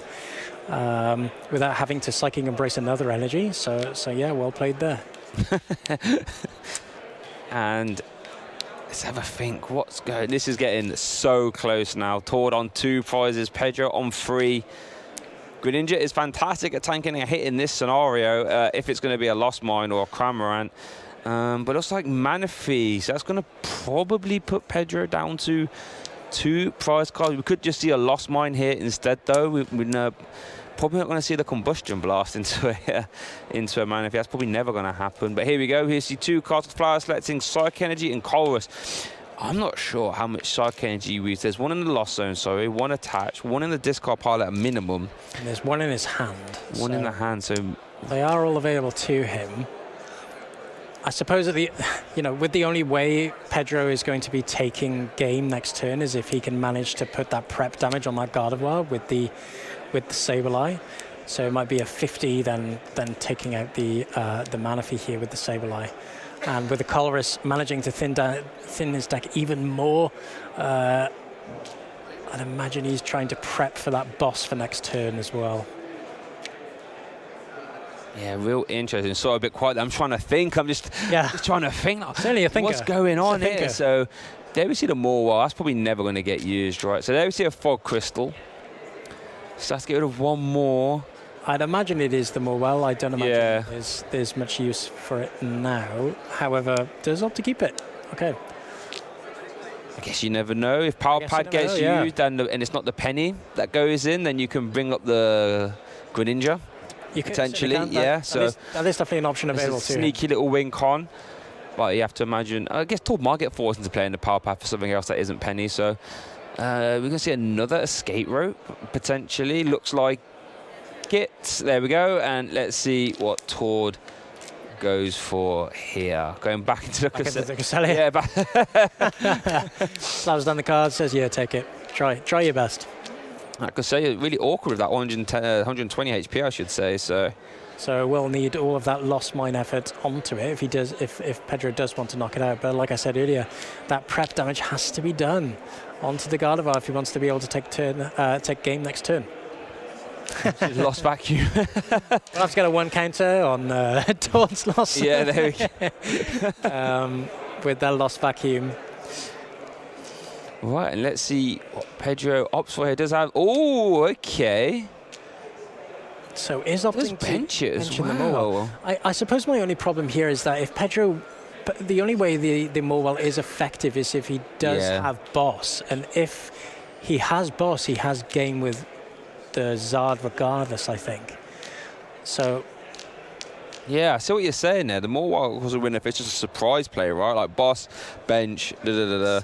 Psychic Embrace another energy. So yeah, well played there. And let's have a think. What's going? This is getting so close now. Tord on 2 prizes, Pedro on 3. Greninja is fantastic at tanking and hitting this scenario if it's going to be a Lost Mine or a Cramorant. But it looks like Manaphy, so that's going to probably put Pedro down to 2 prize cards. We could just see a Lost Mine here instead, though. We're probably not going to see the Combustion Blast into a Manaphy. That's probably never going to happen. But here we go. Here's the 2 cards of Flower, selecting Psychic Energy and Colress. I'm not sure how much Psychic Energy you use. There's one in the Lost Zone, sorry, 1 attached, 1 in the discard pile at a minimum. And there's 1 in his hand. 1 in the hand, so they are all available to him. I suppose that with the only way Pedro is going to be taking game next turn is if he can manage to put that prep damage on that Gardevoir with the Sableye. So it might be a 50, then taking out the Manaphy here with the Sableye. And with the Colress managing to thin his deck even more, I'd imagine he's trying to prep for that boss for next turn as well. Yeah, real interesting. Sort of a bit quiet. I'm trying to think. I'm just trying to think. Certainly a thinker. What's going on here? So there we see the Morwell. That's probably never going to get used, right? So there we see a Fog Crystal. So let's get rid of 1 more. I'd imagine it is the Morwell. I don't imagine there's much use for it now. However, does opt to keep it. Okay. I guess you never know. If Power Pad gets used and it's not the penny that goes in, then you can bring up the Greninja. You potentially, So that is definitely an option available to sneaky little win con. But you have to imagine, I guess Tord might get forced into playing the Power Pad for something else that isn't penny. So we're going to see another Escape Rope, potentially. Looks like it. There we go. And let's see what Tord goes for here. Going back into the Cresselia. Yeah, back. Slaps down the card, says, yeah, take it. Try your best. I could say really awkward with that 120 HP, I should say. So we'll need all of that Lost Mine effort onto it if Pedro does want to knock it out. But like I said earlier, that prep damage has to be done onto the Gardevoir if he wants to be able to take game next turn. She's lost vacuum. We'll have to get a 1 counter on Todd's loss. Yeah, there we go. With that lost vacuum. Right, and let's see what Pedro opts for here. Does have... Oh, okay. So is opting to benches. bench in the Morwell. I suppose my only problem here is that if Pedro... The only way the Morwell is effective is if he does have boss. And if he has boss, he has game with the Zard regardless, I think. So... Yeah, I see what you're saying there. The Morwell was a winner if it's just a surprise play, right? Like boss, bench, da-da-da-da.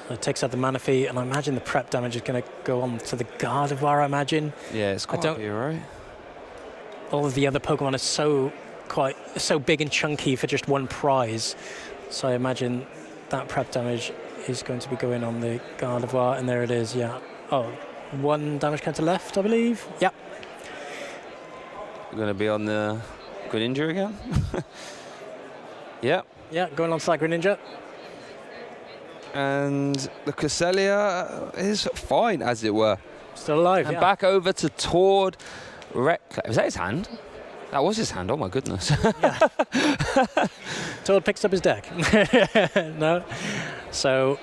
It takes out the mana fee, and I imagine the prep damage is going to go on to the Gardevoir, I imagine. Yeah, it's got to be, right? All of the other Pokemon are so big and chunky for just one prize. So I imagine that prep damage is going to be going on the Gardevoir, and there it is, yeah. Oh, 1 damage counter left, I believe. Yep. Going to be on the Greninja again? Yep. Yeah, going on to that Greninja. And the Cresselia is fine, as it were. Still alive, and back over to Tord. Was that his hand? That was his hand, oh my goodness. Yeah. Tord picks up his deck. No. So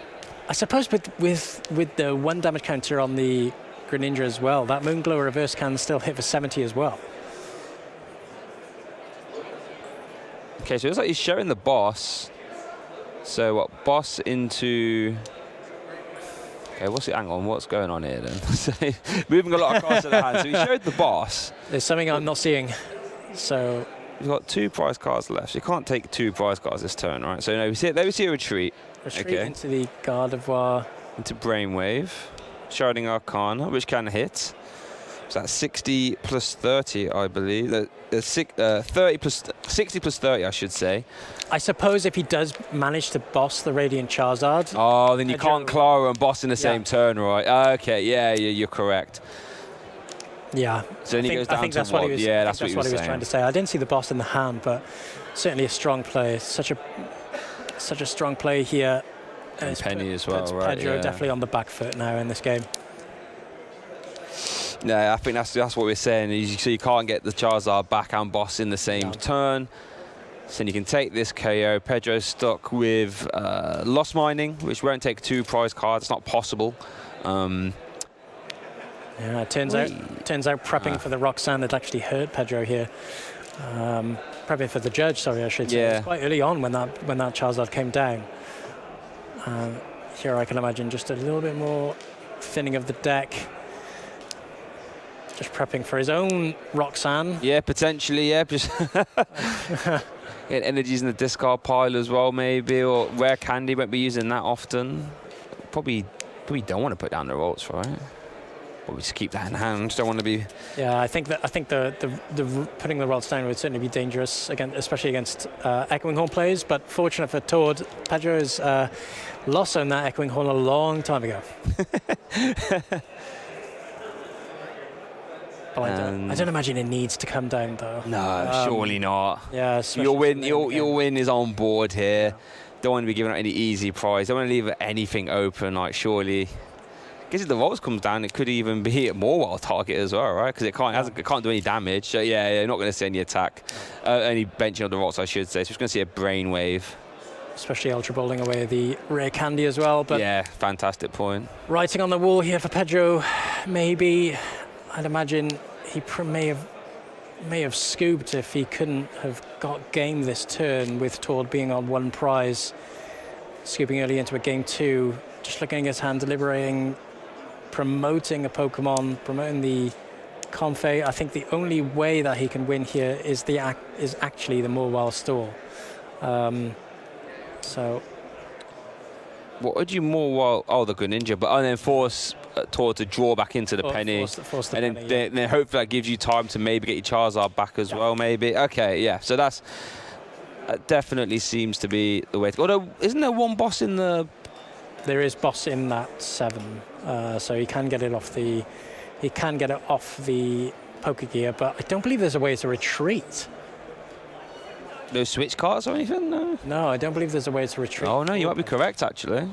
I suppose with the 1 damage counter on the Greninja as well, that Moonglow reverse can still hit for 70 as well. Okay, so it looks like he's showing the boss. So what, boss into... Okay, what's the angle on? What's going on here then? So moving a lot across to the hand. So he showed the boss. There's something I'm not seeing. So he's got 2 prize cards left. You can't take 2 prize cards this turn, right? So no, there we see a retreat. Retreat into the Gardevoir. Into Brainwave. Sharding Arcana, which can hit. So that's 60 plus 30, I believe. 30 plus 60 plus 30, I should say. I suppose if he does manage to boss the Radiant Charizard. Oh, then you can't Clara and boss in the same turn, right? Okay, yeah, you're correct. Yeah. So then he goes down to that's what he was. Yeah, that's what he was trying to say. I didn't see the boss in the hand, but certainly a strong play. Such a strong play here. And Penny as well, right? Pedro definitely on the back foot now in this game. Yeah, I think that's what we're saying. So you can't get the Charizard back and boss in the same turn. So then you can take this KO. Pedro's stuck with Lost Mining, which won't take 2 prize cards. It's not possible. Yeah, it turns out prepping for the Roxanne had actually hurt Pedro here. Prepping for the Judge, sorry, I should say. It was quite early on when that Charizard came down. Here I can imagine just a little bit more thinning of the deck. Just prepping for his own Roxanne. Yeah, potentially, yeah. Just get energies in the discard pile as well, maybe. Or Rare Candy, won't be using that often. Probably don't want to put down the rolls, right? Probably just keep that in hand. Don't want to be... Yeah, I think the putting the rolls down would certainly be dangerous, especially against Echoing Horn players. But fortunate for Tord, Pedro has lost on that Echoing Horn a long time ago. But I don't imagine it needs to come down though. No, surely not. Yeah, your win is on board here. Yeah. Don't want to be giving out any easy prize. Don't want to leave anything open. Like surely, I guess if the rolls comes down, it could even be a Morwell target as well, right? Because it can't do any damage. So yeah, not going to see any attack, any benching of the rolls, I should say. So it's going to see a Brainwave. Especially Ultra Bowling away the Rare Candy as well. But yeah, fantastic point. Writing on the wall here for Pedro, maybe. I'd imagine he may have scooped if he couldn't have got game this turn with Tord being on 1 prize, scooping early into a game 2, just looking at his hand, deliberating, promoting a Pokemon, promoting the Comfey. I think the only way that he can win here is actually the Morwell stall. So. What would you Morwell? Oh, the Greninja, but then force Tord to draw back into the Penny, force the and penny, then hopefully that gives you time to maybe get your Charizard back as well. Maybe so that definitely seems to be the way. Although isn't there 1 boss in the? There is boss in that 7, so he can get it off the. He can get it off the Pokegear, but I don't believe there's a way to retreat. No switch cards or anything? No? No, I don't believe there's a way to retreat. Oh, no, you might be correct, actually.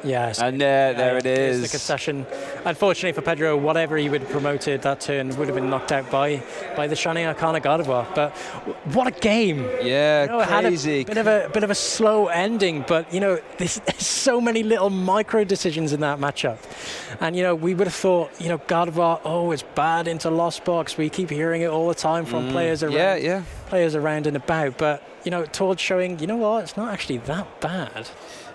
Yes. And there it is. The concession. Unfortunately for Pedro, whatever he would have promoted that turn would have been knocked out by the Shining Arcana Gardevoir. But what a game! Yeah, crazy. crazy. It had a bit of a slow ending, but there's so many little micro decisions in that matchup. And we would have thought, Gardevoir, oh, it's bad into Lost Box. We keep hearing it all the time from players around. Players around and about, but towards showing, it's not actually that bad.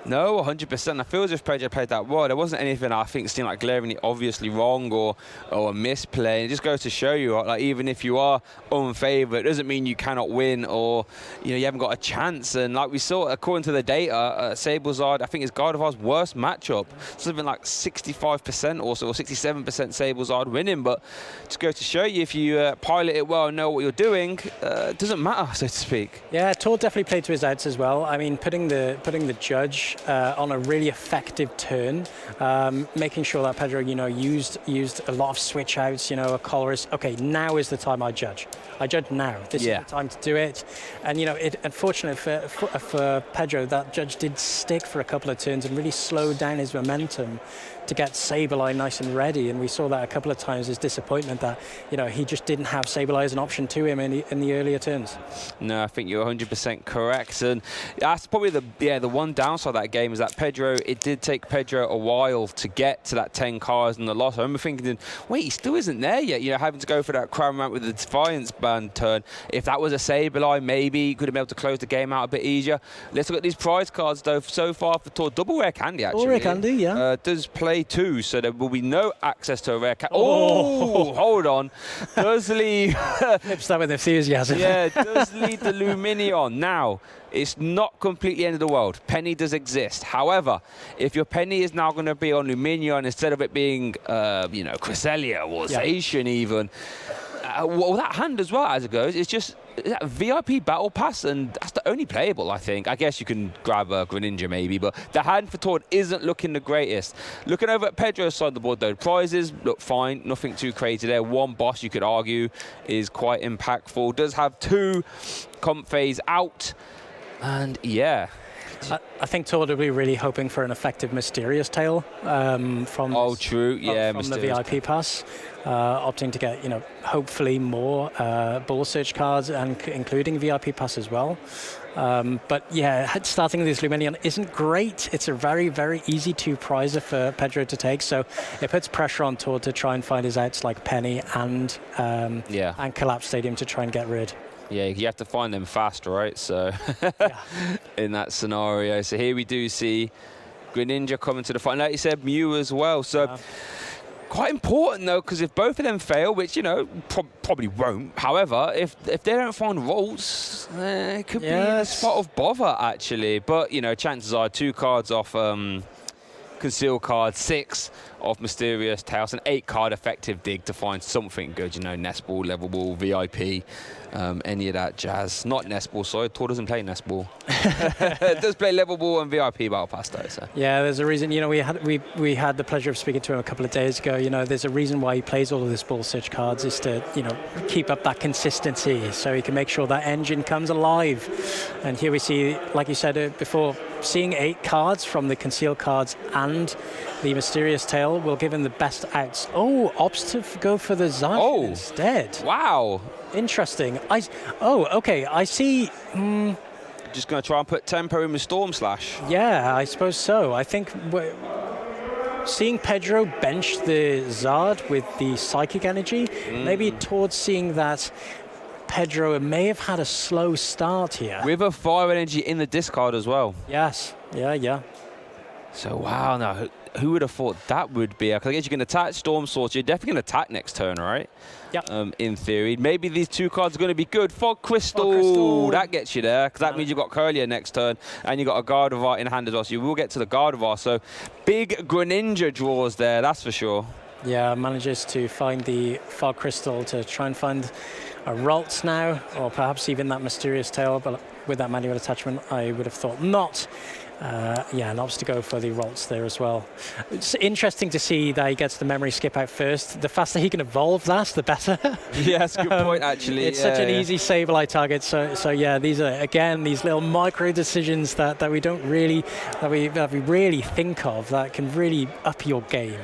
No, 100%. I feel as if Pedro played that well. There wasn't anything I think seemed like glaringly obviously wrong or a misplay. It just goes to show you, like, even if you are unfavoured, it doesn't mean you cannot win or you haven't got a chance. And like we saw, according to the data, Sablezard, I think, is Gardevoir's worst matchup. Something like 65% or so, or 67% Sablezard winning. But just goes to show you, if you pilot it well and know what you're doing, it doesn't matter, so to speak. Yeah, Todd definitely played to his outs as well. I mean, putting the judge on a really effective turn, making sure that Pedro, used a lot of switch outs, a colorist. Okay, now is the time I judge. I judge now. This is the time to do it. And, unfortunately for Pedro, that judge did stick for a couple of turns and really slowed down his momentum to get Sableye nice and ready. And we saw that a couple of times, his disappointment that, he just didn't have Sableye as an option to him in the earlier turns. No, I think you're 100% correct. And that's probably the one downside of that game is that it did take Pedro a while to get to that 10 cards and the loss. I remember thinking, wait, he still isn't there yet, having to go for that crown ramp with the Defiance band turn. If that was a Sableye, maybe he could have been able to close the game out a bit easier. Let's look at these prize cards, though. So far for Tour, double rare candy, actually. Double rare candy, yeah. Does play 2, so there will be no access to a rare candy. Oh, hold on. Does leave... Flips that with enthusiasm. Yeah, does lead the Luminion. Now, it's not completely the end of the world. Penny does exist. However, if your Penny is now going to be on Luminion instead of it being, Cresselia or Zacian even, well, that hand as well, as it goes, it's just that VIP Battle Pass, and that's the only playable, I think. I guess you can grab a Greninja maybe, but the hand for Tord isn't looking the greatest. Looking over at Pedro's side of the board, though, prizes look fine, nothing too crazy there. One boss, you could argue, is quite impactful. Does have 2 comp phase out, and yeah. I think Todd will be really hoping for an effective Mysterious Tail from the VIP pass, opting to get hopefully more ball search cards and including VIP pass as well. But yeah, starting this Luminion isn't great. It's a very, very easy 2 prizer for Pedro to take, so it puts pressure on Todd to try and find his outs like Penny and Collapse Stadium to try and get rid. Yeah, you have to find them fast, right? So, in that scenario. So here we do see Greninja coming to the fight. Like you said, Mew as well. So, quite important, though, because if both of them fail, which, probably won't. However, if they don't find Rolls, it could be a spot of bother, actually. But, chances are 2 cards off Conceal card, 6 of Mysterious Tails, an 8-card effective dig to find something good, Nest Ball, Level Ball, VIP, any of that jazz. Not Nest Ball, sorry, Tor doesn't play Nest Ball. It does play Level Ball and VIP Battle Pass, though. So. Yeah, there's a reason, we had the pleasure of speaking to him a couple of days ago. There's a reason why he plays all of this ball search cards is to, keep up that consistency so he can make sure that engine comes alive. And here we see, like you said before, seeing 8 cards from the concealed cards and the Mysterious Tail will give him the best outs. Oh, opts to go for the Zacian instead. Wow. Interesting. Okay, I see. Just going to try and put tempo in with Storm Slash. Yeah, I suppose so. I think seeing Pedro bench the Zard with the Psychic Energy, maybe towards seeing that Pedro may have had a slow start here. With a Fire Energy in the discard as well. Yes. Yeah. So, wow, now, who would have thought that would be? Because I guess you can attack Storm Sword. You're definitely going to attack next turn, right? Yeah. In theory. Maybe these 2 cards are going to be good. Fog Crystal. That gets you there, because that means you've got Curlier next turn, and you've got a Gardevoir in hand as well. So you will get to the Gardevoir. So big Greninja draws there, that's for sure. Yeah, manages to find the Fog Crystal to try and find a Ralts now, or perhaps even that Mysterious Tail, but with that manual attachment, I would have thought not. Yeah, and opts to go for the Ralts there as well. It's interesting to see that he gets the memory skip out first. The faster he can evolve that, the better. Yeah, that's a good point, actually. It's such an easy Sableye target. So yeah, these are, again, these little micro decisions that we don't really, that we really think of that can really up your game.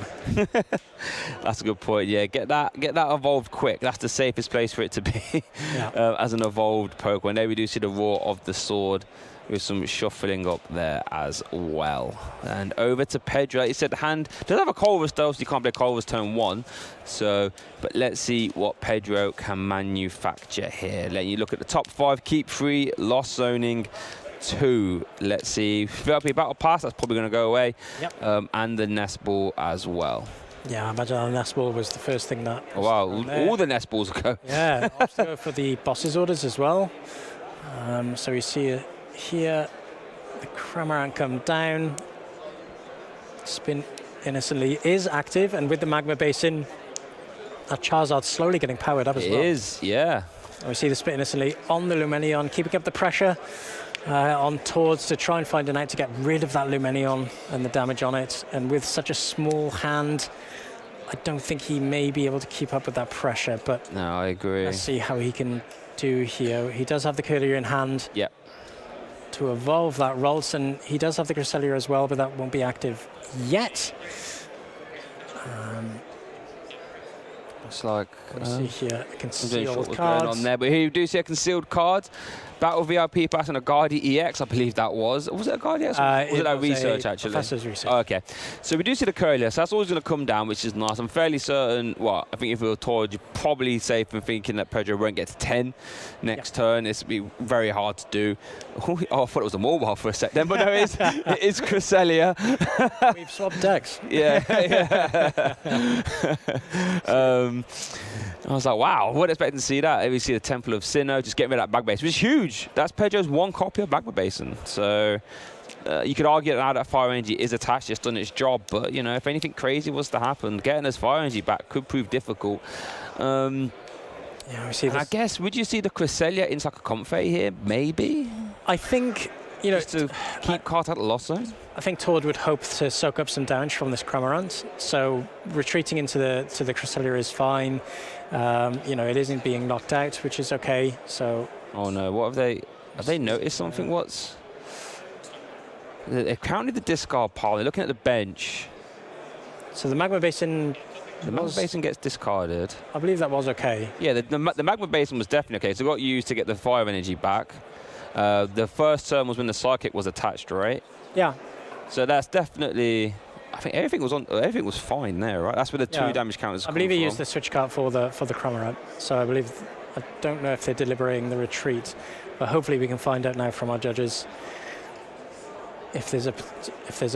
That's a good point. Yeah, get that evolved quick. That's the safest place for it to be. Yeah. As an evolved Pokemon. There we do see the roar of the sword, with some shuffling up there as well. And over to Pedro. He said the hand does have a Colress though, so you can't play Colress turn 1. So, but let's see what Pedro can manufacture here. Let you look at the top 5. Keep 3, lost zoning 2. Let's see. VLP Battle Pass, that's probably going to go away. Yep. And the Nest Ball as well. Yeah, I imagine the Nest Ball was the first thing that... Oh, wow, all the Nest Balls go. Yeah, opts to go for the boss's orders as well. So we see here the Cramorant come down. Spin innocently is active, and with the Magma Basin, that Charizard's slowly getting powered up as well. It is, yeah. And we see the Spin innocently on the Lumineon, keeping up the pressure on Tords to try and find an out to get rid of that Lumineon and the damage on it. And with such a small hand, I don't think he may be able to keep up with that pressure, but no, I agree. Let's see how he can do here. He does have the Courier in hand. Yep. To evolve that Ralts, and he does have the Cresselia as well, but that won't be active yet. It's like see here, a concealed what's going on there, but here you do see a concealed card. Battle VIP Pass and a Guardi EX, I believe that was. Was it a Guardi EX? Was it a research, actually? Professor's research. Oh, okay. So we do see the Courier, so that's always going to come down, which is nice. I'm fairly certain, well, I think if we were told, you're probably safe in thinking that Pedro won't get to 10 next turn. It's be very hard to do. Oh, I thought it was a mobile for a sec then, but no, it is Cresselia. We've swapped decks. Yeah. I was like, wow, I wasn't expecting to see that. We see the Temple of Sinnoh, just getting rid of that Magma Basin, which is huge. That's Pedro's 1 copy of Magma Basin. So you could argue that now that Fire Energy is attached, it's done its job. But, you know, if anything crazy was to happen, getting his Fire Energy back could prove difficult. Yeah, we see this. I guess, would you see the Cresselia into like a Comfey here? Maybe? I think, you know, just to keep cards out of the loss zone? I think Tord would hope to soak up some damage from this Cramorant. So retreating into the Cresselia is fine. You know, it isn't being knocked out, which is okay. So. Oh no! What have they? Have they noticed something? What's? They've counted the discard pile. They're looking at the bench. So the Magma Basin. The Magma Basin gets discarded. I believe that was okay. Yeah, the Magma Basin was definitely okay. So it got used to get the Fire Energy back. The first turn was when the Psychic was attached, right? Yeah. So that's definitely. I think everything was on. Everything was fine there, right? That's where the 2 damage counters. I believe he used the switch card for the Cramorant. So I believe. I don't know if they're deliberating the retreat, but hopefully we can find out now from our judges if there's a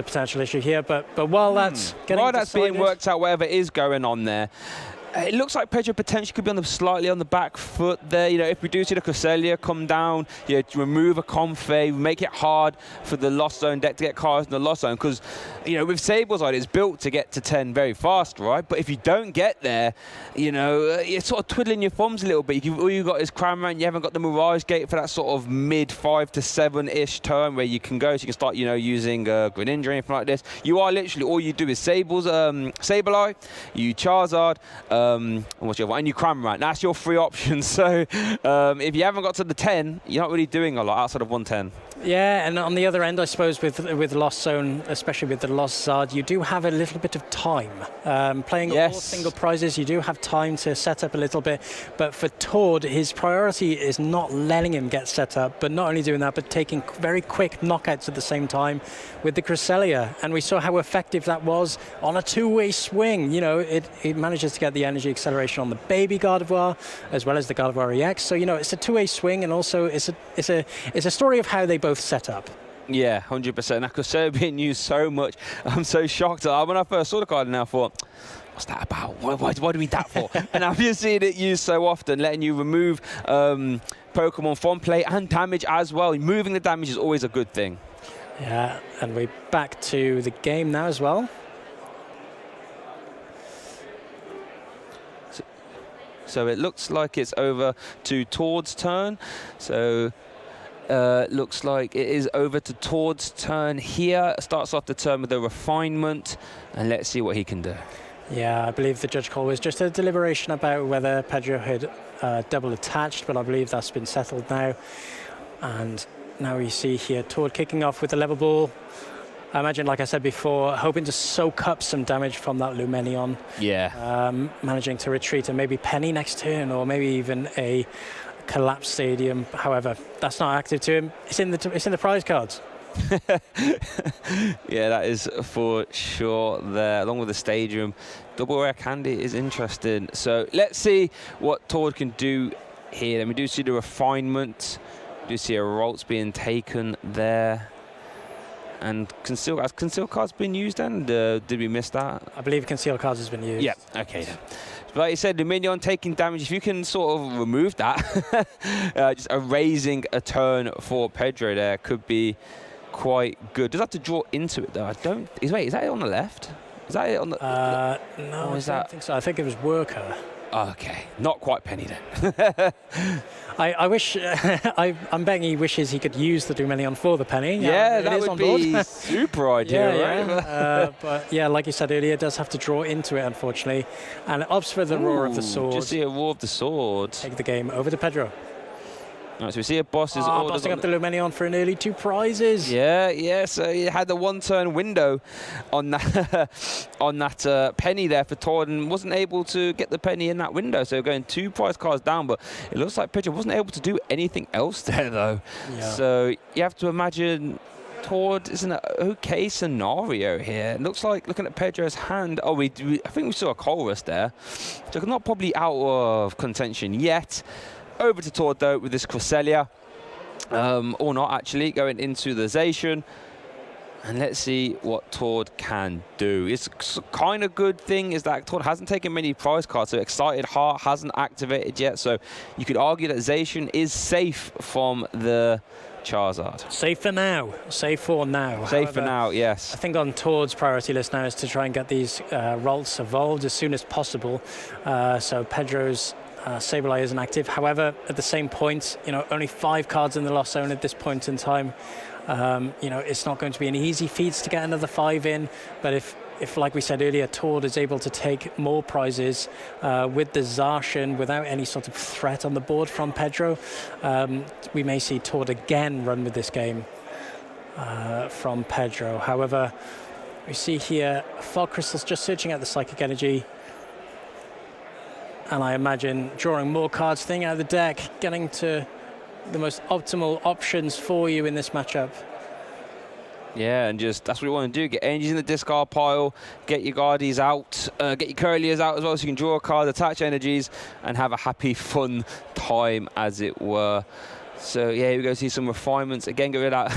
potential issue here. But while that's getting while that's being worked out, whatever is going on there. It looks like Pedro potentially could be slightly on the back foot there. You know, if we do see the Cresselia come down, you know, to remove a Comfey, make it hard for the Lost Zone deck to get cards in the Lost Zone. Because, you know, with Sablezard, it's built to get to 10 very fast, right? But if you don't get there, you know, you're sort of twiddling your thumbs a little bit. All you got is Cramorant. You haven't got the Mirage Gate for that sort of mid 5 to 7-ish turn where you can go. So you can start, you know, using Greninja or anything like this. You are literally, all you do is Sableye, you Charizard, and what's your other one? And you Cramorant. That's your 3 options. So if you haven't got to the 10, you're not really doing a lot outside of 110. Yeah, and on the other end, I suppose with Lost Zone, especially with the Lost Zard, you do have a little bit of time. Playing all single prizes, you do have time to set up a little bit. But for Tord, his priority is not letting him get set up, but not only doing that, but taking very quick knockouts at the same time with the Cresselia. And we saw how effective that was on a 2-way swing. You know, it manages to get the energy acceleration on the baby Gardevoir as well as the Gardevoir EX. So, you know, it's a 2-way swing, and also it's a story of how they both set up. Yeah, 100%. That Cresselia being used so much. I'm so shocked. When I first saw the card, and I thought, what's that about? Why do we need that for? And I've just seen it used so often, letting you remove Pokemon from play and damage as well. Moving the damage is always a good thing. Yeah, and we're back to the game now as well. So it looks like it's over to Tord's turn. So Looks like it is over to Tord's turn here. Starts off the turn with a refinement, and let's see what he can do. Yeah, I believe the judge call was just a deliberation about whether Pedro had double attached, but I believe that's been settled now. And now we see here Tord kicking off with the level ball. I imagine, like I said before, hoping to soak up some damage from that Lumenion. Yeah. Managing to retreat and maybe penny next turn, or maybe even a collapsed stadium. However, that's not active to him. It's in the prize cards. Yeah, that is for sure there, along with the stadium. Double rare candy is interesting. So let's see what Tord can do here. Then we do see the refinement. We do see a Roltz being taken there. And has conceal cards been used then? Did we miss that? I believe conceal cards has been used. Yeah, okay then. Like you said, the minion taking damage, if you can sort of remove that, just erasing a turn for Pedro there could be quite good. Does have to draw into it though. Wait, is that it on the left? Is that it on the? No, I don't think so. I think it was worker. Okay, not quite penny then. I wish, I'm betting he wishes he could use the Lumenion for the penny. Yeah, that would be super ideal, right? Yeah. But yeah, like you said earlier, it does have to draw into it, unfortunately. And it opts for the Roar of the Sword. Just see a Roar of the Sword. Take the game over to Pedro. Right, so we see a boss is busting up the Lumenion for an early 2 prizes. Yeah. So he had the 1-turn window on that penny there for Tord, and wasn't able to get the penny in that window. So going 2 prize cards down, but it looks like Pedro wasn't able to do anything else there though. Yeah. So you have to imagine Tord is an okay scenario here. It looks like, looking at Pedro's hand, I think we saw a Colress there. So not probably out of contention yet. Over to Tord though with this Cresselia, or not actually, going into the Zacian. And let's see what Tord can do. It's kind of good thing is that Tord hasn't taken many prize cards, so Excited Heart hasn't activated yet, so you could argue that Zacian is safe from the Charizard. Safe for now. Safe for now. Safe for now, yes. I think on Tord's priority list now is to try and get these Roltz evolved as soon as possible. So Pedro's Sableye isn't active. However, at the same point, only 5 cards in the Lost Zone at this point in time. It's not going to be an easy feat to get another 5 in. But if like we said earlier, Tord is able to take more prizes with the Zacian without any sort of threat on the board from Pedro, we may see Tord again run with this game from Pedro. However, we see here Fog Crystal's just searching out the Psychic Energy. And I imagine drawing more cards, thing out of the deck, getting to the most optimal options for you in this matchup. Yeah, and just that's what you want to do. Get energies in the discard pile, get your Guardies out, get your Curliers out as well, so you can draw a card, attach energies, and have a happy, fun time, as it were. So yeah, here we go, see some refinements. Again, get rid of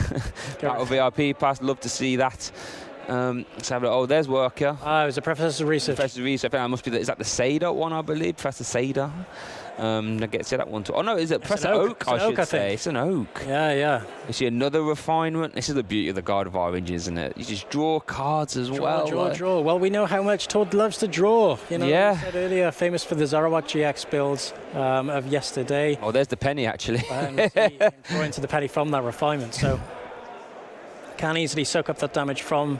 that VIP pass. Love to see that. Let's have a look. Oh, there's Worker. It was a Professor Research. Professor Research. I think that must be is that the Seda one, I believe? Professor Seda. I get to say that one too. Oh no, is it Professor Oak? I should say. It's an Oak. Yeah. You see another refinement. This is the beauty of the God of Orange, isn't it? You just draw cards as well. Draw. Well, we know how much Tord loves to draw. Yeah. I said earlier, famous for the Zarawak GX builds of yesterday. Oh, there's the penny actually. Drawing to the penny from that refinement, so can easily soak up that damage from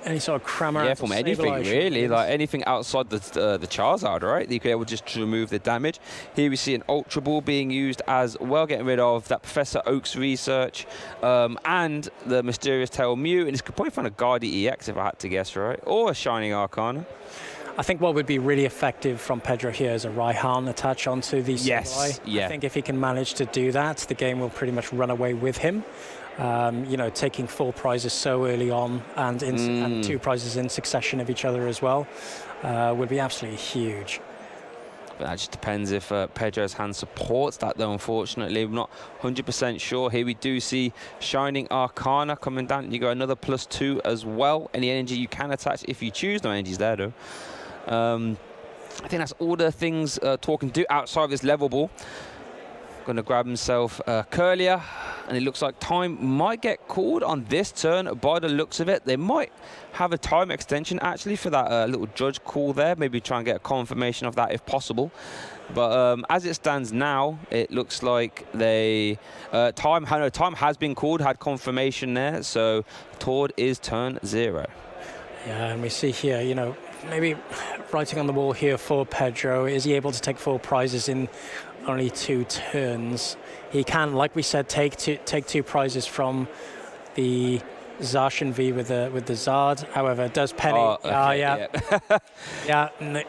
any sort of Cramorant. Yeah, from anything really, like anything outside the Charizard, right? You could be able just to remove the damage. Here we see an Ultra Ball being used as well, getting rid of that Professor Oak's Research and the Mysterious Tail Mew, and it's could probably find a Guardi EX if I had to guess, right? Or a Shining Arcana. I think what would be really effective from Pedro here is a Raihan attach onto the Yes, yeah. I think if he can manage to do that, the game will pretty much run away with him. Taking 4 prizes so early on and 2 prizes in succession of each other as well would be absolutely huge. But that just depends if Pedro's hand supports that, though, unfortunately. I'm not 100% sure. Here we do see Shining Arcana coming down. You got another +2 as well. Any energy you can attach if you choose. No energies there, though. I think that's all the things Tord can do outside of this level ball. Going to grab himself Curlier. and it looks like time might get called on this turn by the looks of it. They might have a time extension actually for that little judge call there, maybe try and get a confirmation of that if possible. But as it stands now, it looks like time has been called, had confirmation there, so Tord is turn 0. Yeah, and we see here, you know, maybe writing on the wall here for Pedro, is he able to take 4 prizes in only 2 turns? He can, like we said, take 2 prizes from the Zarshan V with the Zard. However, does Penny? Yeah. Yeah.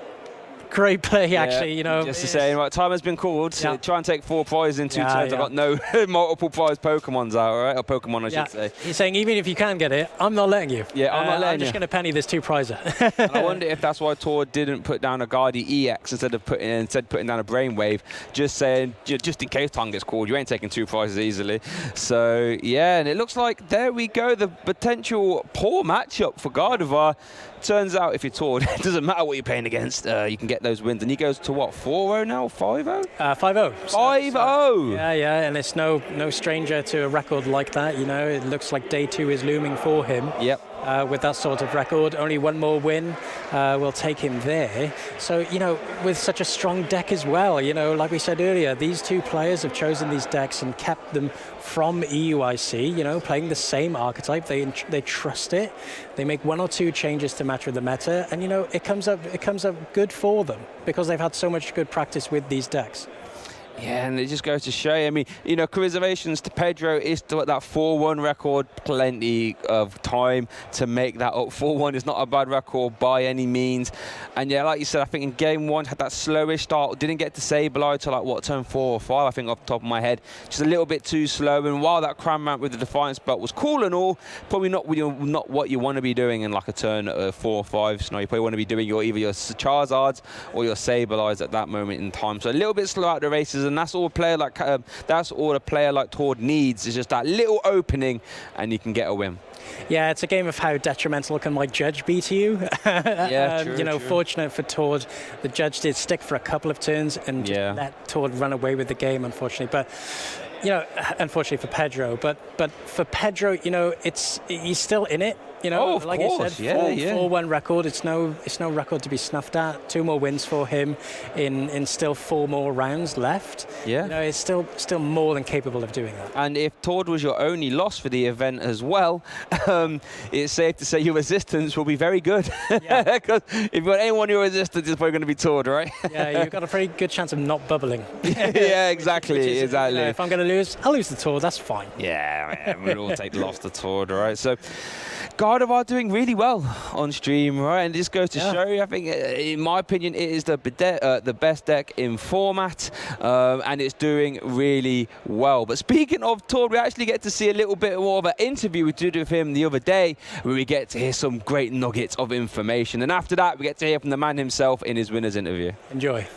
Great play, actually. You know, just to say, right, time has been called. Yeah. Try and take 4 prizes in 2 turns. I've got no multiple prize Pokemons out, all right? Or Pokemon, I should say. He's saying even if you can get it, I'm not letting you. Yeah, I'm not letting you. I'm just going to penny this 2 prizer. And I wonder if that's why Tord didn't put down a Guardi EX instead of putting down a Brainwave, just saying, just in case time gets called, you ain't taking 2 prizes easily. So, yeah, and it looks like there we go, the potential poor matchup for Gardevoir. Turns out if you're Tord, it doesn't matter what you're playing against, you can get those wins. And he goes to what, 4-0 now, 5-0? 5-0. 5-0! Yeah, and it's no stranger to a record like that. You know, it looks like day 2 is looming for him. Yep. With that sort of record, only 1 more win will take him there. So, you know, with such a strong deck as well, you know, like we said earlier, these 2 players have chosen these decks and kept them from EUIC, you know, playing the same archetype. They trust it. They make 1 or 2 changes to match with the meta, and, you know, it comes up good for them because they've had so much good practice with these decks. Yeah, and it just goes to show you, I mean, you know, commiserations to Pedro is still at that 4-1 record, plenty of time to make that up. 4-1 is not a bad record by any means. And yeah, like you said, I think in game 1 had that slowish start, didn't get to Sableye till like, what, turn 4 or 5, I think off the top of my head. Just a little bit too slow, and while that Cramorant with the Defiance Belt was cool and all, probably not what you want to be doing in like a turn 4 or 5. So no, you probably want to be doing either your Charizards or your Sableyes at that moment in time. So a little bit slow out the races, and that's all a player like Tord needs, is just that little opening, and you can get a win. Yeah, it's a game of how detrimental can my judge be to you. Yeah, true, you know, true. Fortunate for Tord, the judge did stick for a couple of turns and just let Tord run away with the game, unfortunately. But you know, unfortunately for Pedro, but for Pedro, you know, he's still in it. You know, like course. I said, 4-1 record. It's no record to be snuffed at. 2 more wins for him in still 4 more rounds left. Yeah, you know, it's still more than capable of doing that. And if Tord was your only loss for the event as well, it's safe to say your resistance will be very good. Yeah. Because if you've got anyone your resistance, it's probably going to be Tord, right? Yeah, you've got a pretty good chance of not bubbling. Yeah, exactly, exactly. You know, if I'm going to lose, I'll lose the Tord. That's fine. Yeah, we'll all take the loss to Tord, all right? So Gardevoir doing really well on stream, right? And this goes to show you, I think, in my opinion, it is the best deck in format, and it's doing really well. But speaking of Tord, we actually get to see a little bit more of an interview we did with him the other day, where we get to hear some great nuggets of information. And after that, we get to hear from the man himself in his winner's interview. Enjoy.